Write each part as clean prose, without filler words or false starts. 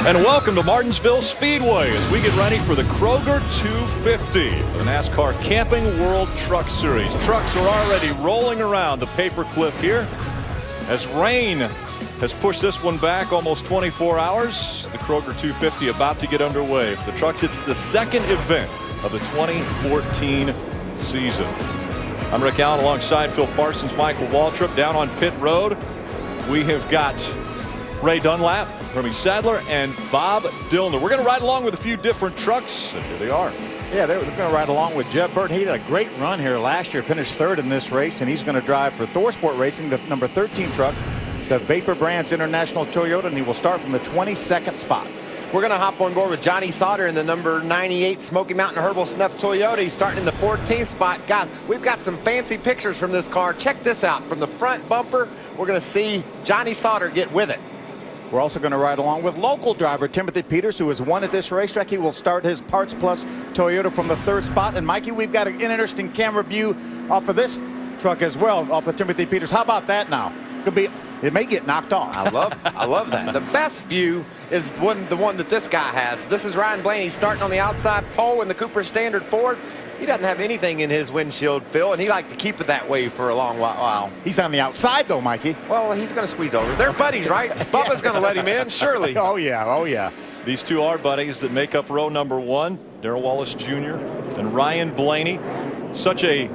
And welcome to Martinsville Speedway as we get ready for the Kroger 250 for the NASCAR Camping World Truck Series. Trucks are already rolling around the paperclip here as rain has pushed this one back almost 24 hours. The Kroger 250 about to get underway. For the trucks, it's the second event of the 2014 season. I'm Rick Allen alongside Phil Parsons, Michael Waltrip. Down on pit road, we have got Ray Dunlap, Hermie Sadler, and Bob Dillner. We're going to ride along with a few different trucks, and here they are. Yeah, they're going to ride along with Jeb Burton. He had a great run here last year, finished third in this race, and he's going to drive for Thor Sport Racing, the number 13 truck, the Vapor Brands International Toyota, and he will start from the 22nd spot. We're going to hop on board with Johnny Sauter in the number 98 Smoky Mountain Herbal Snuff Toyota. He's starting in the 14th spot. Guys, we've got some fancy pictures from this car. Check this out. From the front bumper, we're going to see Johnny Sauter get with it. We're also going to ride along with local driver Timothy Peters, who has won at this racetrack. He will start his Parts Plus Toyota from the 3rd spot. And Mikey, we've got an interesting camera view off of this truck as well, off of Timothy Peters. How about that now? It may get knocked off. I love that. The best view is the one that this guy has. This is Ryan Blaney starting on the outside pole in the Cooper Standard Ford. He doesn't have anything in his windshield, Phil, and he liked to keep it that way for a long while. He's on the outside, though, Mikey. Well, he's going to squeeze over. They're buddies, right? Bubba's going to let him in, surely. Oh, yeah. These two are buddies that make up row number 1, Darrell Wallace Jr. and Ryan Blaney. Such a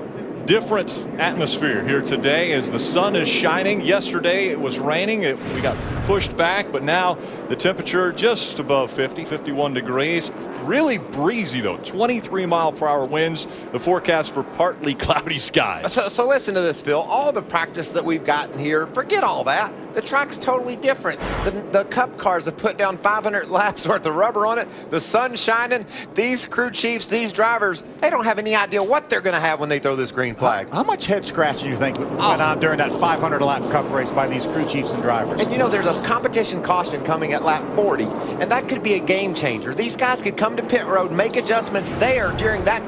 different atmosphere here today as the sun is shining. Yesterday it was raining. We got pushed back, but now the temperature just above 50, 51 degrees. Really breezy, though. 23-mile-per-hour winds. The forecast for partly cloudy skies. So listen to this, Phil. All the practice that we've gotten here, forget all that. The track's totally different. The Cup cars have put down 500 laps worth of rubber on it. The sun's shining. These crew chiefs, these drivers, they don't have any idea what they're going to have when they throw this green flag. How much head scratching do you think went on during that 500-lap Cup race by these crew chiefs and drivers? And you know, there's a competition caution coming at lap 40, and that could be a game changer. These guys could come to pit road, make adjustments there during that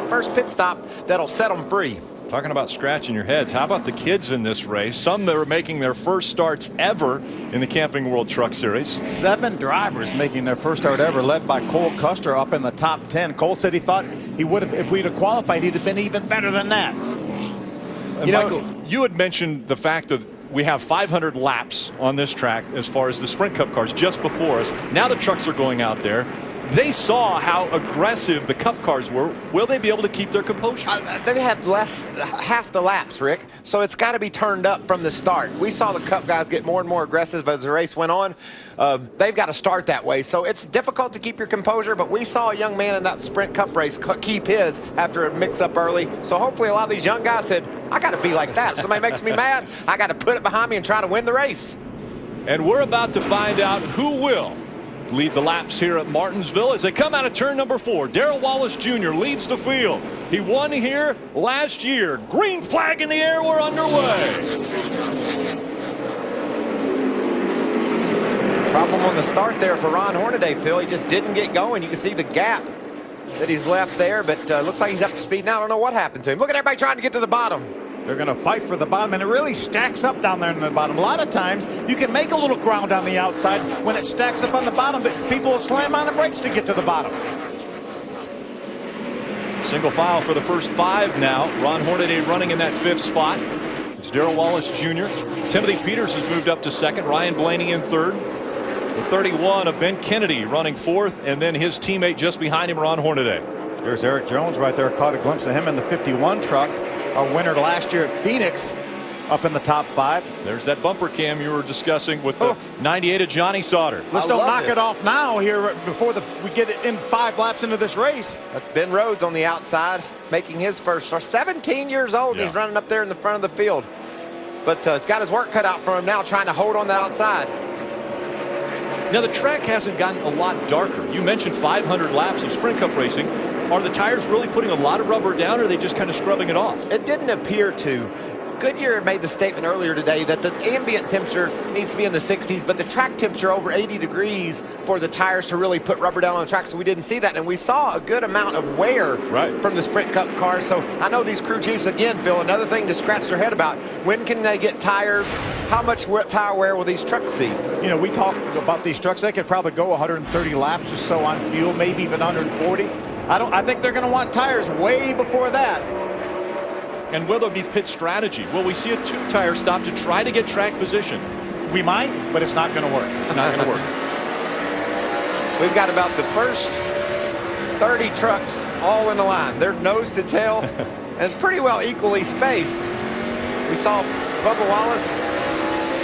first pit stop that'll set them free. Talking about scratching your heads, how about the kids in this race? Some that are making their first starts ever in the Camping World Truck Series. 7 drivers making their first start ever, led by Cole Custer up in the top 10. Cole said he thought he would have, if we'd have qualified, he'd have been even better than that. Michael, you had mentioned the fact that we have 500 laps on this track as far as the Sprint Cup cars just before us. Now the trucks are going out there. They saw how aggressive the Cup cars were. Will they be able to keep their composure? They have half the laps, Rick, so it's got to be turned up from the start. We saw the Cup guys get more and more aggressive as the race went on. They've got to start that way, so it's difficult to keep your composure, but we saw a young man in that Sprint Cup race keep his after a mix-up early, so hopefully a lot of these young guys said, I got to be like that. If somebody makes me mad, I got to put it behind me and try to win the race. And we're about to find out who will lead the laps here at Martinsville as they come out of turn number 4. Darrell Wallace Jr. leads the field. He won here last year. Green flag in the air. We're underway. Problem on the start there for Ron Hornaday, Phil. He just didn't get going. You can see the gap that he's left there, but looks like he's up to speed now. I don't know what happened to him. Look at everybody trying to get to the bottom. They're going to fight for the bottom, and it really stacks up down there in the bottom. A lot of times, you can make a little ground on the outside. When it stacks up on the bottom, people will slam on the brakes to get to the bottom. Single file for the first 5 now. Ron Hornaday running in that 5th spot. It's Darrell Wallace Jr. Timothy Peters has moved up to 2nd. Ryan Blaney in 3rd. The 31 of Ben Kennedy running 4th, and then his teammate just behind him, Ron Hornaday. There's Eric Jones right there. Caught a glimpse of him in the 51 truck. Our winner last year at Phoenix, up in the top 5. There's that bumper cam you were discussing with the 98 of Johnny Sauter. Let's don't knock it off now here before we get it in 5 laps into this race. That's Ben Rhodes on the outside making his first start. 17 years old. Yeah. He's running up there in the front of the field. But he's got his work cut out for him now, trying to hold on the outside. Now the track hasn't gotten a lot darker. You mentioned 500 laps of Sprint Cup racing. Are the tires really putting a lot of rubber down, or are they just kind of scrubbing it off? It didn't appear to. Goodyear made the statement earlier today that the ambient temperature needs to be in the 60s, but the track temperature over 80 degrees for the tires to really put rubber down on the track. So we didn't see that, and we saw a good amount of wear from the Sprint Cup cars. So I know these crew chiefs, again, Phil, another thing to scratch their head about. When can they get tires? How much tire wear will these trucks see? You know, we talk about these trucks. They could probably go 130 laps or so on fuel, maybe even 140. I think they're going to want tires way before that. And will there be pit strategy? Will we see a two-tire stop to try to get track position? We might, but it's not going to work. It's not going to work. We've got about the first 30 trucks all in the line. They're nose to tail and pretty well equally spaced. We saw Bubba Wallace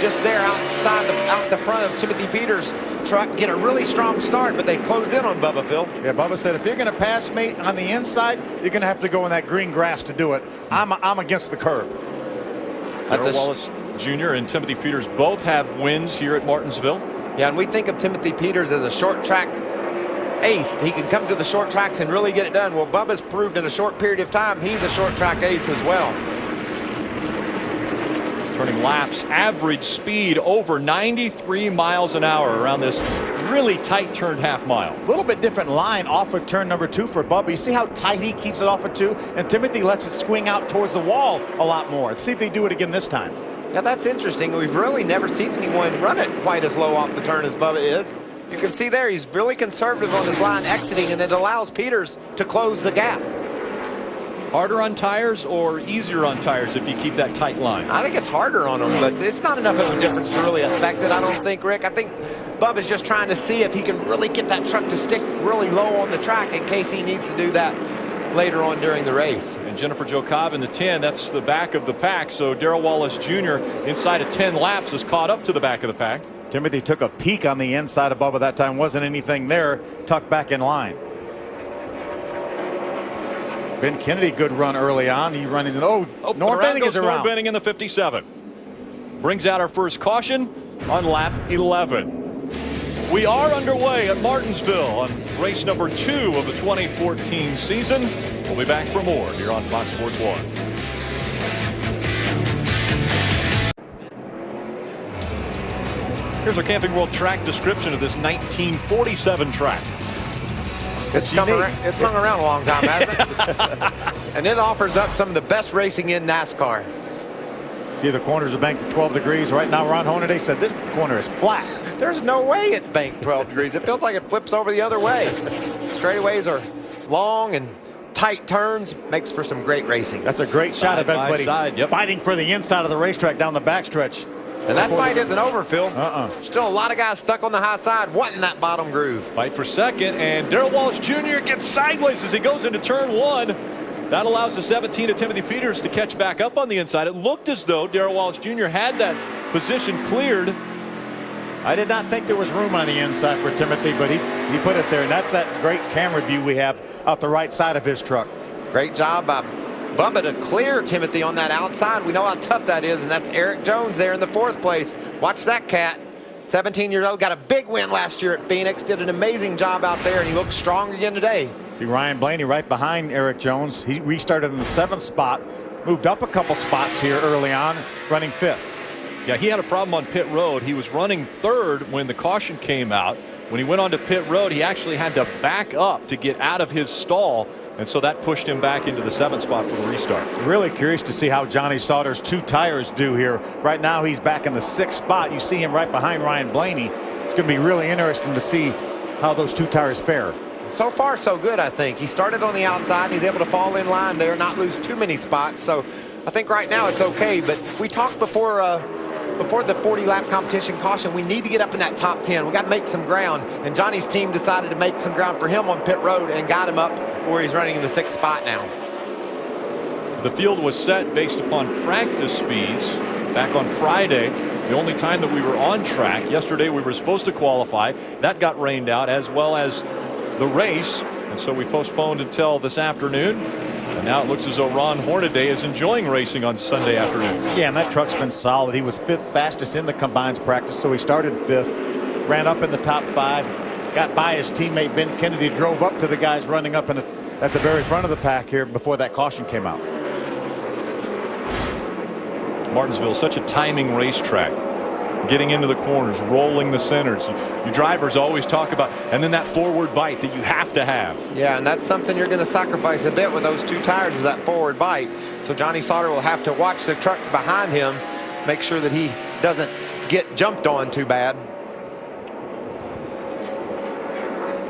just there out the front of Timothy Peters' truck get a really strong start, but they closed in on Bubba, Phil. Yeah, Bubba said, if you're going to pass me on the inside, you're going to have to go in that green grass to do it. I'm against the curb. Darrell Wallace Jr. and Timothy Peters both have wins here at Martinsville. Yeah, and we think of Timothy Peters as a short track ace. He can come to the short tracks and really get it done. Well, Bubba's proved in a short period of time he's a short track ace as well. Turning laps, average speed over 93 miles an hour around this really tight turned half mile. A little bit different line off of turn number 2 for Bubba. You see how tight he keeps it off of 2? And Timothy lets it swing out towards the wall a lot more. Let's see if they do it again this time. Yeah, that's interesting. We've really never seen anyone run it quite as low off the turn as Bubba is. You can see there he's really conservative on his line exiting, and it allows Peters to close the gap. Harder on tires or easier on tires if you keep that tight line? I think it's harder on him, but it's not enough of a difference to really affect it, I don't think, Rick. I think Bubba's just trying to see if he can really get that truck to stick really low on the track in case he needs to do that later on during the race. And Jennifer Jo Cobb in the 10, that's the back of the pack. So Darrell Wallace Jr. inside of 10 laps is caught up to the back of the pack. Timothy took a peek on the inside of Bubba that time. Wasn't anything there. Tucked back in line. Ben Kennedy, good run early on. He runs in. Norm Benning is around. Norm Benning in the 57. Brings out our first caution on lap 11. We are underway at Martinsville on race number 2 of the 2014 season. We'll be back for more here on Fox Sports 1. Here's our Camping World track description of this 1947 track. It's hung around a long time, hasn't it? And it offers up some of the best racing in NASCAR. See, the corners are banked at 12 degrees. Right now, Ron Hornaday said this corner is flat. There's no way it's banked 12 degrees. It feels like it flips over the other way. Straightaways are long and tight turns. Makes for some great racing. That's a great shot of everybody fighting for the inside of the racetrack down the backstretch. And that fight isn't over, Phil. Still a lot of guys stuck on the high side wanting that bottom groove. Fight for second, and Darrell Wallace Jr. gets sideways as he goes into turn 1. That allows the 17 of Timothy Peters to catch back up on the inside. It looked as though Darrell Wallace Jr. had that position cleared. I did not think there was room on the inside for Timothy, but he put it there, and that's that great camera view we have out the right side of his truck. Great job by Bubba to clear Timothy on that outside. We know how tough that is, and that's Eric Jones there in the 4th place. Watch that cat. 17-year-old, got a big win last year at Phoenix, did an amazing job out there, and he looks strong again today. See Ryan Blaney right behind Eric Jones. He restarted in the 7th spot, moved up a couple spots here early on, running 5th. Yeah, he had a problem on pit road. He was running 3rd when the caution came out. When he went onto pit road, he actually had to back up to get out of his stall, and so that pushed him back into the 7th spot for the restart. Really curious to see how Johnny Sauter's 2 tires do here. Right now he's back in the 6th spot. You see him right behind Ryan Blaney. It's going to be really interesting to see how those 2 tires fare. So far, so good, I think. He started on the outside, and he's able to fall in line there, not lose too many spots. So I think right now it's okay. But we talked before the 40-lap competition caution, we need to get up in that top 10. We got to make some ground. And Johnny's team decided to make some ground for him on pit road and got him up where he's running in the 6th spot now. The field was set based upon practice speeds back on Friday. The only time that we were on track. Yesterday we were supposed to qualify. That got rained out, as well as the race, and so we postponed until this afternoon. And now it looks as though Ron Hornaday is enjoying racing on Sunday afternoon. Yeah, and that truck's been solid. He was 5th fastest in the combines practice, so he started 5th, ran up in the top 5, got by his teammate Ben Kennedy, drove up to the guys running up at the very front of the pack here before that caution came out. Martinsville is such a timing racetrack. Getting into the corners, rolling the centers. Your drivers always talk about, and then that forward bite that you have to have. Yeah, and that's something you're going to sacrifice a bit with those 2 tires, is that forward bite. So Johnny Sauter will have to watch the trucks behind him, make sure that he doesn't get jumped on too bad.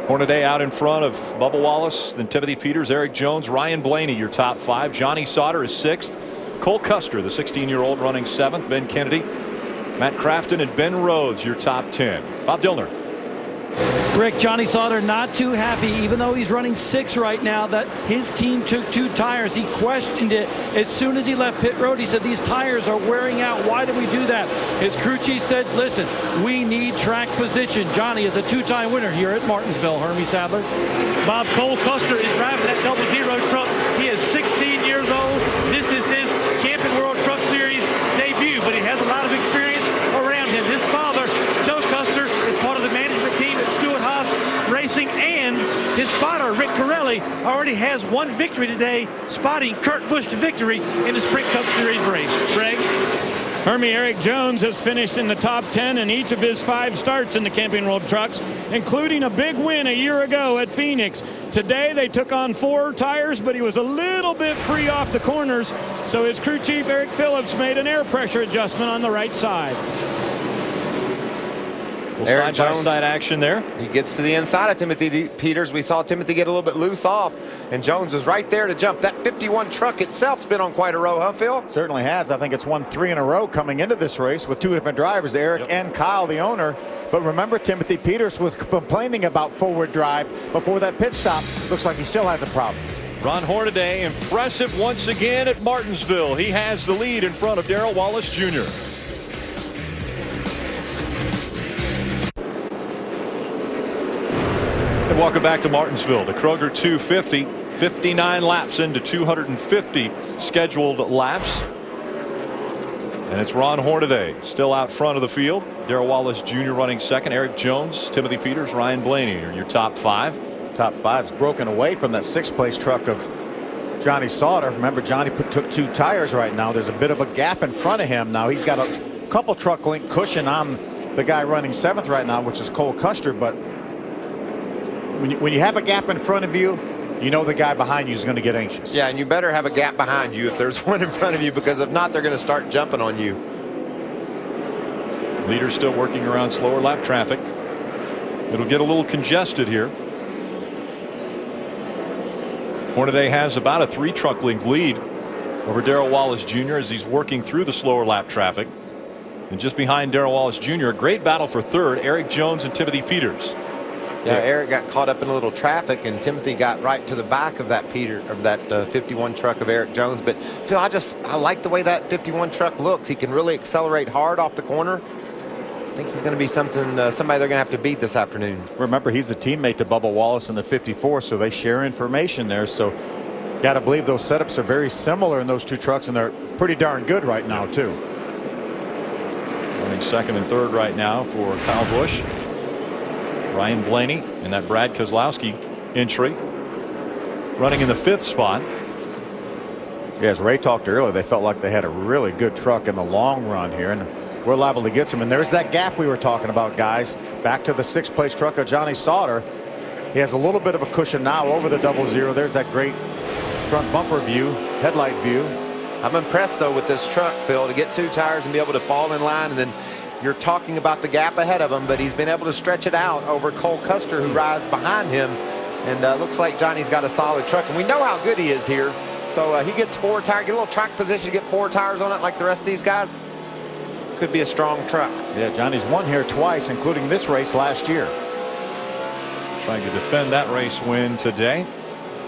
Hornaday out in front of Bubba Wallace, then Timothy Peters, Eric Jones, Ryan Blaney, your top 5. Johnny Sauter is 6th. Cole Custer, the 16-year-old, running 7th. Ben Kennedy, Matt Crafton, and Ben Rhodes, your top 10. Bob Dillner. Rick, Johnny Sauter not too happy, even though he's running 6 right now, that his team took 2 tires. He questioned it as soon as he left pit road. He said, these tires are wearing out. Why did we do that? His crew chief said, listen, we need track position. Johnny is a 2-time winner here at Martinsville. Hermie Sadler. Bob, Cole Custer is driving that 00 truck. He is 16 years old. This is his Camping World Truck Series debut, but he has a lot of experience around him. His father, Joe Custer, is part of the management team at Stewart Haas Racing, and his spotter, Rick Corelli, already has 1 victory today, spotting Kurt Busch to victory in the Sprint Cup Series race. Greg? Hermie, Eric Jones has finished in the top 10 in each of his 5 starts in the Camping World Trucks, including a big win a year ago at Phoenix. Today they took on 4 tires, but he was a little bit free off the corners, so his crew chief Eric Phillips made an air pressure adjustment on the right side. Side by side action there. He gets to the inside of Timothy Peters. We saw Timothy get a little bit loose off, and Jones was right there to jump. That 51 truck itself's been on quite a row, huh, Phil? Certainly has. I think it's won 3 in a row coming into this race with 2 different drivers, Eric and Kyle, the owner. But remember, Timothy Peters was complaining about forward drive before that pit stop. Looks like he still has a problem. Ron Hornaday, impressive once again at Martinsville. He has the lead in front of Darrell Wallace Jr. And welcome back to Martinsville. The Kroger 250, 59 laps into 250 scheduled laps. And it's Ron Hornaday still out front of the field. Darrell Wallace Jr. running 2nd. Eric Jones, Timothy Peters, Ryan Blaney are your top 5. Top 5's broken away from that 6th place truck of Johnny Sauter. Remember, Johnny took 2 tires right now. There's a bit of a gap in front of him. Now he's got a couple truck link cushion on the guy running 7th right now, which is Cole Custer. But when you have a gap in front of you, you know the guy behind you is going to get anxious. Yeah, and you better have a gap behind you if there's one in front of you, because if not, they're going to start jumping on you. Leader still working around slower lap traffic. It'll get a little congested here. Hornaday has about a 3 truck length lead over Darrell Wallace Jr. as he's working through the slower lap traffic. And just behind Darrell Wallace Jr., a great battle for 3rd, Eric Jones and Timothy Peters. Yeah, Eric got caught up in a little traffic, and Timothy got right to the back of that 51 truck of Eric Jones. But Phil, I like the way that 51 truck looks. He can really accelerate hard off the corner. I think he's going to be somebody they're going to have to beat this afternoon. Remember, he's a teammate to Bubba Wallace in the 54, so they share information there. So got to believe those setups are very similar in those 2 trucks, and they're pretty darn good right now too. Running 2nd and 3rd right now for Kyle Busch. Ryan Blaney and that Brad Kozlowski entry running in the 5th spot. Yeah, as Ray talked earlier, they felt like they had a really good truck in the long run here, and we're liable to get some. And there's that gap we were talking about, guys. Back to the 6th place truck of Johnny Sauter. He has a little bit of a cushion now over the 00. There's that great front bumper view, headlight view. I'm impressed, though, with this truck, Phil, to get 2 tires and be able to fall in line. And then you're talking about the gap ahead of him, but he's been able to stretch it out over Cole Custer, who rides behind him. And looks like Johnny's got a solid truck. And we know how good he is here. So he gets 4 tires, get a little track position to get 4 tires on it like the rest of these guys. Could be a strong truck. Yeah, Johnny's won here twice, including this race last year. Trying to defend that race win today.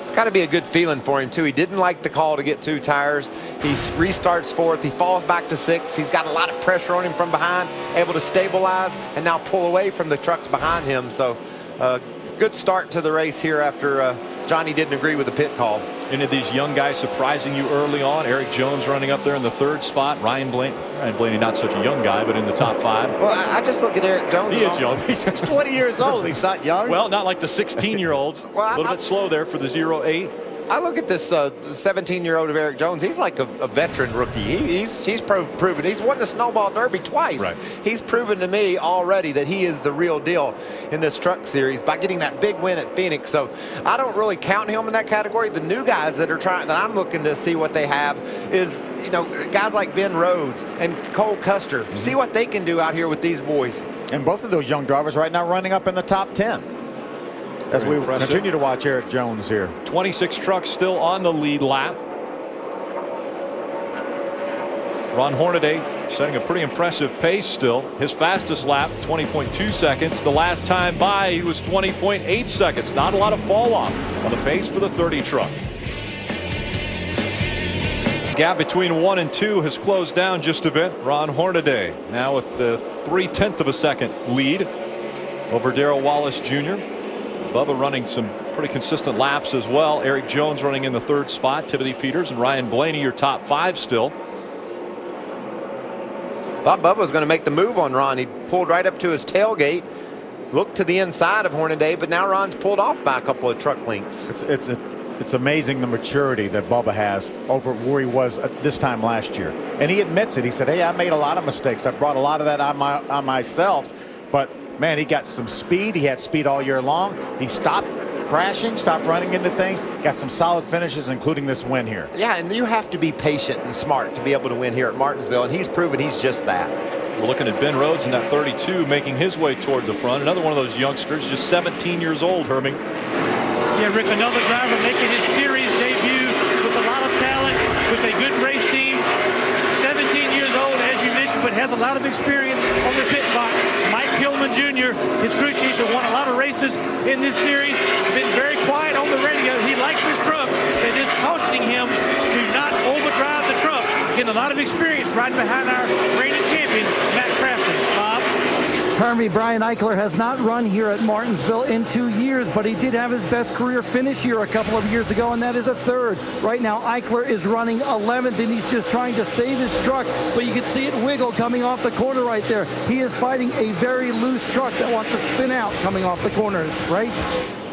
It's got to be a good feeling for him, too. He didn't like the call to get 2 tires. He restarts 4th. He falls back to 6th. He's got a lot of pressure on him from behind, able to stabilize and now pull away from the trucks behind him. So good start to the race here after Johnny didn't agree with the pit call. Any of these young guys surprising you early on? Eric Jones running up there in the 3rd spot. Ryan Blaney, not such a young guy, but in the top 5. Well, I just look at Eric Jones. He is young. He's 20 years old. He's not young. Well, not like the 16-year-olds. Well, a little bit slow there for the 08. I look at this 17-year-old of Eric Jones. He's like a veteran rookie. He's proven. He's won the Snowball Derby twice. Right. He's proven to me already that he is the real deal in this truck series by getting that big win at Phoenix. So I don't really count him in that category. The new guys that I'm looking to see what they have is, you know, guys like Ben Rhodes and Cole Custer. See what they can do out here with these boys. And both of those young drivers right now running up in the top 10. As we continue to watch Eric Jones here. 26 trucks still on the lead lap. Ron Hornaday setting a pretty impressive pace still. His fastest lap, 20.2 seconds. The last time by, he was 20.8 seconds. Not a lot of fall off on the pace for the 30 truck. Gap between 1 and 2 has closed down just a bit. Ron Hornaday now with the 0.3 of a second lead over Darrell Wallace Jr. Bubba running some pretty consistent laps as well. Eric Jones running in the 3rd spot. Timothy Peters and Ryan Blaney, your top 5 still. Thought Bubba was going to make the move on Ron. He pulled right up to his tailgate, looked to the inside of Hornaday, but now Ron's pulled off by a couple of truck lengths. It's amazing the maturity that Bubba has over where he was at this time last year. And he admits it. He said, hey, I made a lot of mistakes. I brought a lot of that on myself. But, man, he got some speed. He had speed all year long. He stopped crashing, stopped running into things, got some solid finishes, including this win here. Yeah, and you have to be patient and smart to be able to win here at Martinsville, and he's proven he's just that. We're looking at Ben Rhodes in that 32 making his way toward the front. Another one of those youngsters, just 17 years old, Herming. Yeah, Rick, another driver making his series debut with a lot of talent, with a good race team. 17 years old, as you mentioned, but has a lot of experience on the pit box. Mike Hillman Jr., his crew chief, has won a lot of races in this series. Been very quiet on the radio. He likes his truck. They're just cautioning him to not overdrive the truck. Getting a lot of experience riding behind our reigning champion, Matt Crafton. Bob? Hermie, Brian Eichler has not run here at Martinsville in 2 years, but he did have his best career finish here a couple of years ago, and that is a 3rd. Right now, Eichler is running 11th, and he's just trying to save his truck, but you can see it wiggle coming off the corner right there. He is fighting a very loose truck that wants to spin out coming off the corners, right?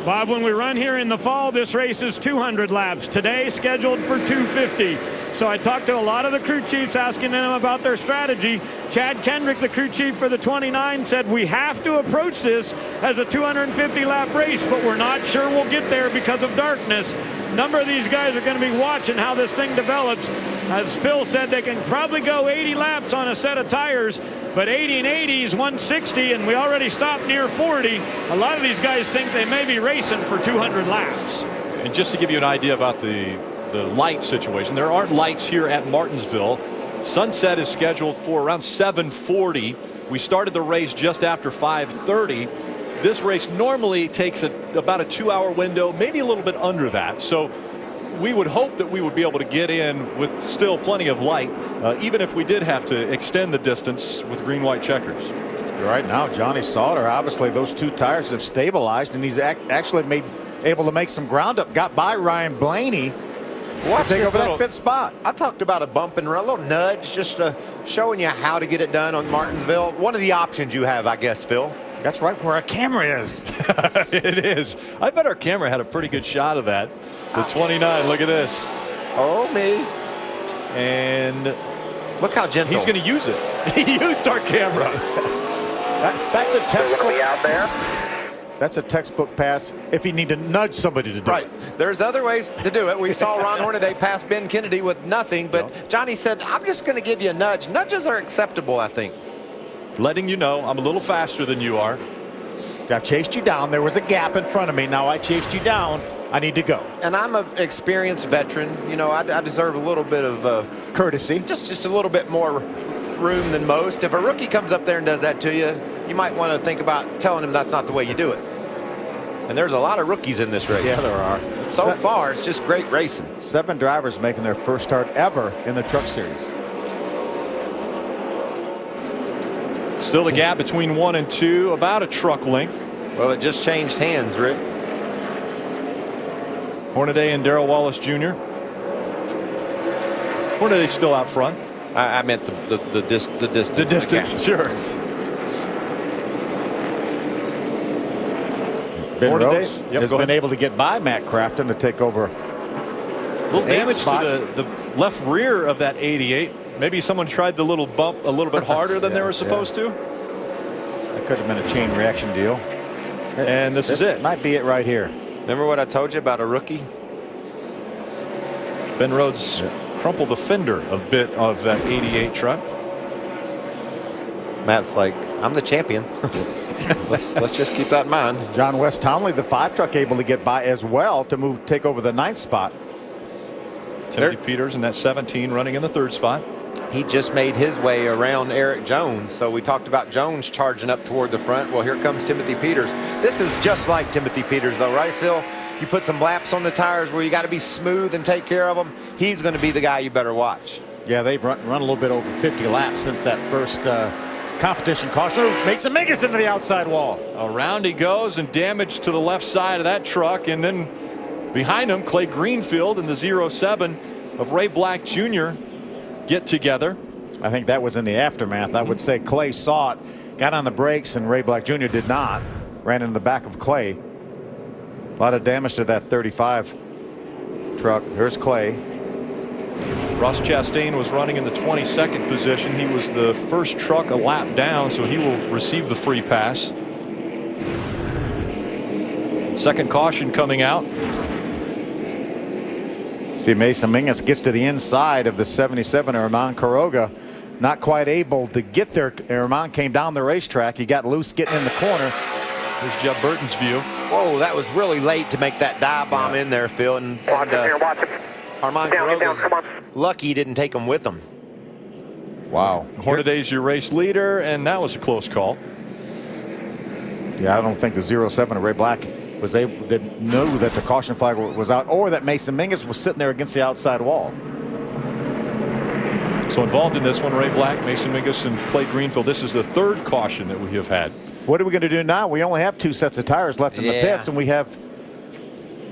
Bob, when we run here in the fall, this race is 200 laps. Today, scheduled for 250. So I talked to a lot of the crew chiefs asking them about their strategy. Chad Kendrick, the crew chief for the 29, said we have to approach this as a 250-lap race, but we're not sure we'll get there because of darkness. A number of these guys are going to be watching how this thing develops. As Phil said, they can probably go 80 laps on a set of tires, but 80 and 80 is 160, and we already stopped near 40. A lot of these guys think they may be racing for 200 laps. And just to give you an idea about the light situation, there aren't lights here at Martinsville. Sunset is scheduled for around 7:40. We started the race just after 5:30. This race normally takes about a 2-hour window, maybe a little bit under that. So we would hope that we would be able to get in with still plenty of light, even if we did have to extend the distance with green-white checkers. Right now, Johnny Sauter, obviously those 2 tires have stabilized, and he's actually able to make some ground up. Got by Ryan Blaney. Watch take this over little, that 5th spot. I talked about a bump and run, a little nudge, just showing you how to get it done on Martinsville. One of the options you have, I guess, Phil. That's right where our camera is. It is. I bet our camera had a pretty good shot of that. The 29, look at this. Oh, me. And look how gentle. He's going to use it. He used our camera. That's a textbook. Are we out there? That's a textbook pass if you need to nudge somebody to do it. Right. There's other ways to do it. We saw Ron Hornaday pass Ben Kennedy with nothing, but Johnny said, I'm just going to give you a nudge. Nudges are acceptable, I think. Letting you know I'm a little faster than you are. I chased you down. There was a gap in front of me. Now I chased you down. I need to go. And I'm an experienced veteran. You know, I deserve a little bit of courtesy. Just a little bit more room than most. If a rookie comes up there and does that to you, you might want to think about telling him that's not the way you do it. And there's a lot of rookies in this race. Yeah, there are. So far, it's just great racing. 7 drivers making their first start ever in the Truck Series. Still the gap between 1 and 2, about a truck length. Well, it just changed hands, Rick. Hornaday and Darrell Wallace Jr. Hornaday's still out front. I meant the distance. The distance, sure. Ben Rhodes has been able to get by Matt Crafton to take over little damage to the left rear of that 88. Maybe someone tried the little bump a little bit harder than they were supposed to. That could have been a chain reaction deal. And this is it. Might be it right here. Remember what I told you about a rookie? Ben Rhodes crumpled the fender a bit of that 88 truck. Matt's like, I'm the champion. let's just keep that in mind. John West Townley, the 5 truck, able to get by as well to take over the 9th spot. Timothy Peters in that 17 running in the 3rd spot. He just made his way around Eric Jones. So we talked about Jones charging up toward the front. Well, here comes Timothy Peters. This is just like Timothy Peters, though, right, Phil? You put some laps on the tires where you got to be smooth and take care of them. He's going to be the guy you better watch. Yeah, they've run a little bit over 50 laps since that first competition caution. Mason Mingus into the outside wall. Around he goes, and damage to the left side of that truck. And then behind him, Clay Greenfield and the 07 of Ray Black Jr. get together. I think that was in the aftermath. I would say Clay saw it, got on the brakes, and Ray Black Jr. did not. Ran into the back of Clay. A lot of damage to that 35 truck. Here's Clay. Ross Chastain was running in the 22nd position. He was the first truck a lap down, so he will receive the free pass. Second caution coming out. See, Mason Mingus gets to the inside of the 77, Herman Quiroga. Not quite able to get there. Herman came down the racetrack. He got loose getting in the corner. There's Jeff Burton's view. Whoa, that was really late to make that dive bomb in there, Phil. And Herman Quiroga's lucky he didn't take him with him. Wow. Hornaday's your race leader, and that was a close call. Yeah, I don't think the 07 of Ray Black was able to know that the caution flag was out, or that Mason Mingus was sitting there against the outside wall. So involved in this one, Ray Black, Mason Mingus, and Clay Greenfield. This is the 3rd caution that we have had. What are we going to do now? We only have 2 sets of tires left in the pits, and we have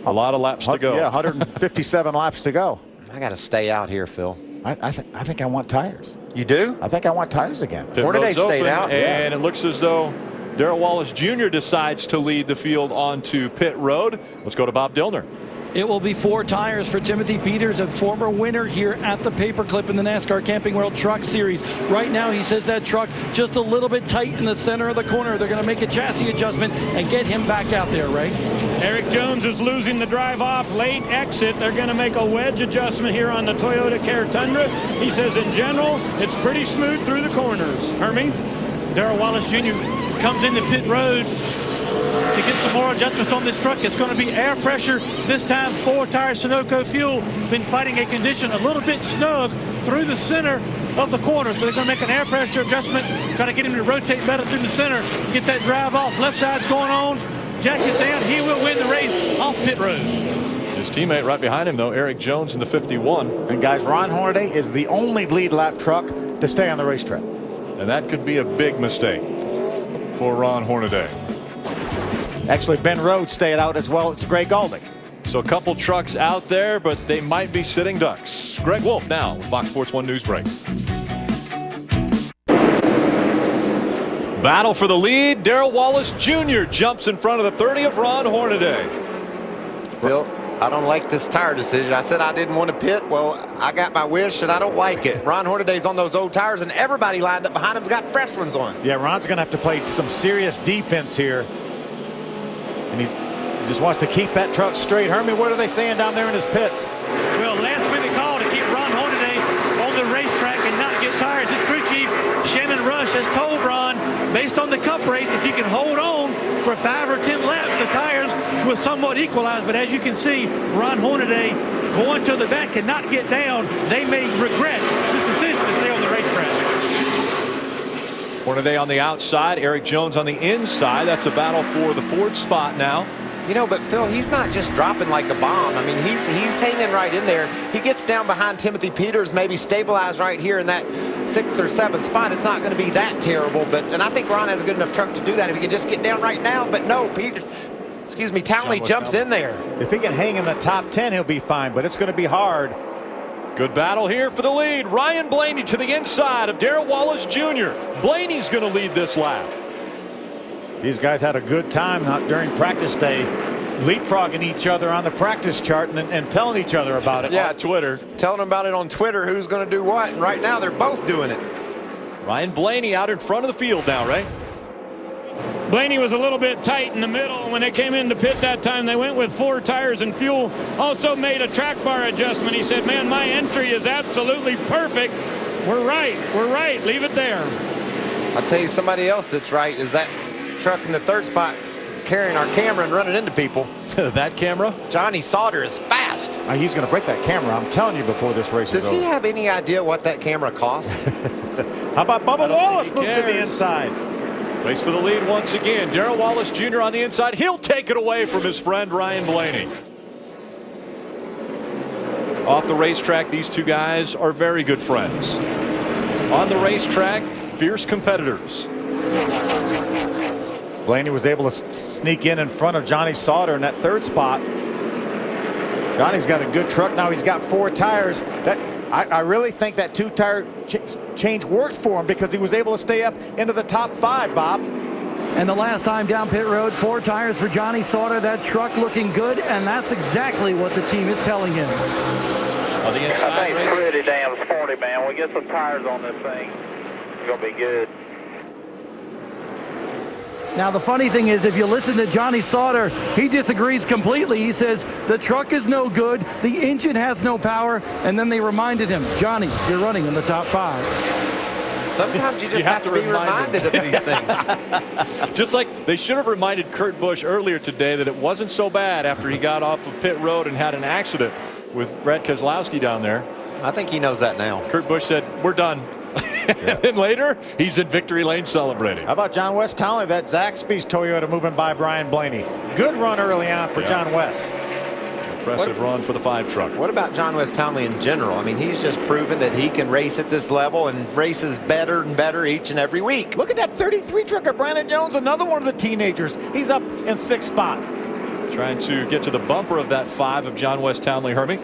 a lot of laps to go. Yeah, 157 laps to go. I got to stay out here, Phil. I think I want tires. You do? I think I want tires again. Hornaday stayed out. And it looks as though Darrell Wallace Jr. decides to lead the field onto pit road. Let's go to Bob Dillner. It will be 4 tires for Timothy Peters, a former winner here at the Paperclip in the NASCAR Camping World Truck Series. Right now, he says that truck just a little bit tight in the center of the corner. They're going to make a chassis adjustment and get him back out there, Ray. Eric Jones is losing the drive off, late exit. They're going to make a wedge adjustment here on the Toyota Care Tundra. He says in general, it's pretty smooth through the corners. Hermie? Darrell Wallace Jr. comes into pit road to get some more adjustments on this truck. It's going to be air pressure this time. 4-tire Sunoco fuel. Been fighting a condition a little bit snug through the center of the corner. So they're going to make an air pressure adjustment, try to get him to rotate better through the center, get that drive off. Left side's going on. Jack is down. He will win the race off pit road. His teammate right behind him, though, Eric Jones in the 51. And guys, Ron Hornaday is the only lead lap truck to stay on the racetrack. And that could be a big mistake for Ron Hornaday. Actually, Ben Rhodes stayed out as well as Greg Galdick. So a couple trucks out there, but they might be sitting ducks. Greg Wolf now with Fox Sports 1 News Break. Battle for the lead. Darrell Wallace Jr. jumps in front of the 30 of Ron Hornaday. Phil, I don't like this tire decision. I said I didn't want to pit. Well, I got my wish, and I don't like it. Ron Hornaday's on those old tires, and everybody lined up behind him's got fresh ones on. Yeah, Ron's going to have to play some serious defense here. And he just wants to keep that truck straight. Hermie, what are they saying down there in his pits? Well, last minute call to keep Ron Hornaday on the racetrack and not get tires. His crew chief, Shannon Rush, has told Ron, based on the Cup race, if you can hold on for 5 or 10 laps, the tires will somewhat equalize. But as you can see, Ron Hornaday going to the back and not get down. They may regret this decision to stay on the racetrack. Hornaday on the outside, Eric Jones on the inside. That's a battle for the 4th spot now. You know, but Phil, he's not just dropping like a bomb. I mean, he's hanging right in there. He gets down behind Timothy Peters, maybe stabilized right here in that 6th or 7th spot. It's not going to be that terrible, and I think Ron has a good enough truck to do that if he can just get down right now. But no, Townley jumps in there. If he can hang in the top 10, he'll be fine, but it's going to be hard. Good battle here for the lead. Ryan Blaney to the inside of Darrell Wallace Jr. Blaney's going to lead this lap. These guys had a good time during practice day leapfrogging each other on the practice chart and telling each other about it. Yeah, on Twitter. Telling them about it on Twitter, who's going to do what. And right now, they're both doing it. Ryan Blaney out in front of the field now, right? Blaney was a little bit tight in the middle. When they came into pit that time, they went with 4 tires and fuel. Also made a track bar adjustment. He said, man, my entry is absolutely perfect. We're right. Leave it there. I'll tell you somebody else that's right is that truck in the 3rd spot carrying our camera and running into people. That camera? Johnny Sauter is fast. He's going to break that camera. I'm telling you before this race is over. Does he have any idea what that camera costs? How about Bubba Wallace moves to the cares. inside? Race for the lead once again. Darrell Wallace Jr. on the inside. He'll take it away from his friend Ryan Blaney. Off the racetrack, these two guys are very good friends. On the racetrack, fierce competitors. Blaney was able to sneak in front of Johnny Sauter in that 3rd spot. Johnny's got a good truck now. He's got 4 tires. I really think that 2-tire change worked for him because he was able to stay up into the top 5, Bob. And the last time down pit road, 4 tires for Johnny Sauter. That truck looking good, and that's exactly what the team is telling him. On the inside, I think it's pretty damn sporty, man. We get some tires on this thing, it's going to be good. Now, the funny thing is, if you listen to Johnny Sauter, he disagrees completely. He says the truck is no good, the engine has no power, and then they reminded him, Johnny, you're running in the top 5. Sometimes you just have to be reminded of these things. Just like they should have reminded Kurt Busch earlier today that it wasn't so bad after he got off of pit road and had an accident with Brad Keselowski down there. I think he knows that now. Kurt Busch said, we're done. And then later, he's in victory lane celebrating. How about John West Townley? That Zaxby's Toyota moving by Brian Blaney. Good run early on for John West. Impressive run for the 5 truck. What about John West Townley in general? I mean, he's just proven that he can race at this level and races better and better each and every week. Look at that 33 truck of Brandon Jones, another one of the teenagers. He's up in 6th spot. Trying to get to the bumper of that 5 of John West Townley, Hermie.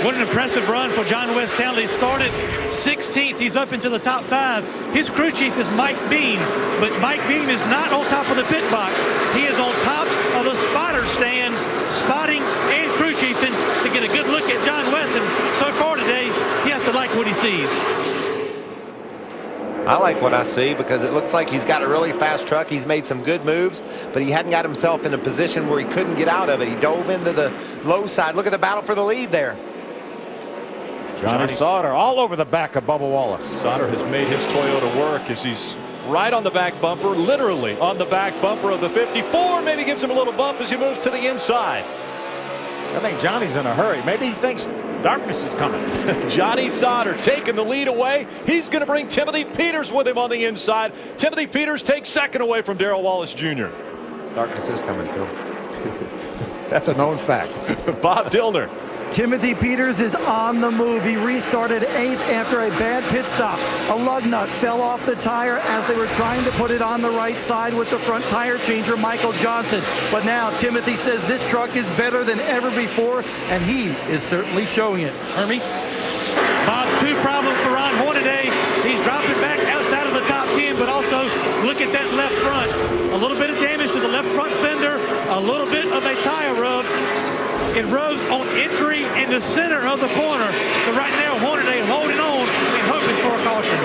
What an impressive run for John West Townley. Started 16th. He's up into the top 5. His crew chief is Mike Beam, but Mike Beam is not on top of the pit box. He is on top of the spotter stand, spotting and crew chiefing to get a good look at John West. And so far today, he has to like what he sees. I like what I see because it looks like he's got a really fast truck. He's made some good moves, but he hadn't got himself in a position where he couldn't get out of it. He dove into the low side. Look at the battle for the lead there. Johnny Sauter all over the back of Bubba Wallace. Sauter has made his Toyota work as he's right on the back bumper, literally on the back bumper of the 54. Maybe gives him a little bump as he moves to the inside. I think Johnny's in a hurry. Maybe he thinks darkness is coming. Johnny Sauter taking the lead away. He's going to bring Timothy Peters with him on the inside. Timothy Peters takes second away from Darrell Wallace Jr. Darkness is coming, Phil. That's a known fact. Bob Dillner. Timothy Peters is on the move. He restarted 8th after a bad pit stop. A lug nut fell off the tire as they were trying to put it on the right side with the front tire changer, Michael Johnson. But now Timothy says this truck is better than ever before, and he is certainly showing it. Hermie? Bob, 2 problems for Ron Hornaday. He's dropping back outside of the top 10, but also look at that left front. A little bit of damage to the left front fender, a little bit of a tire rub. It rose on entry in the center of the corner. So right now, Hornaday holding on and hoping for a caution.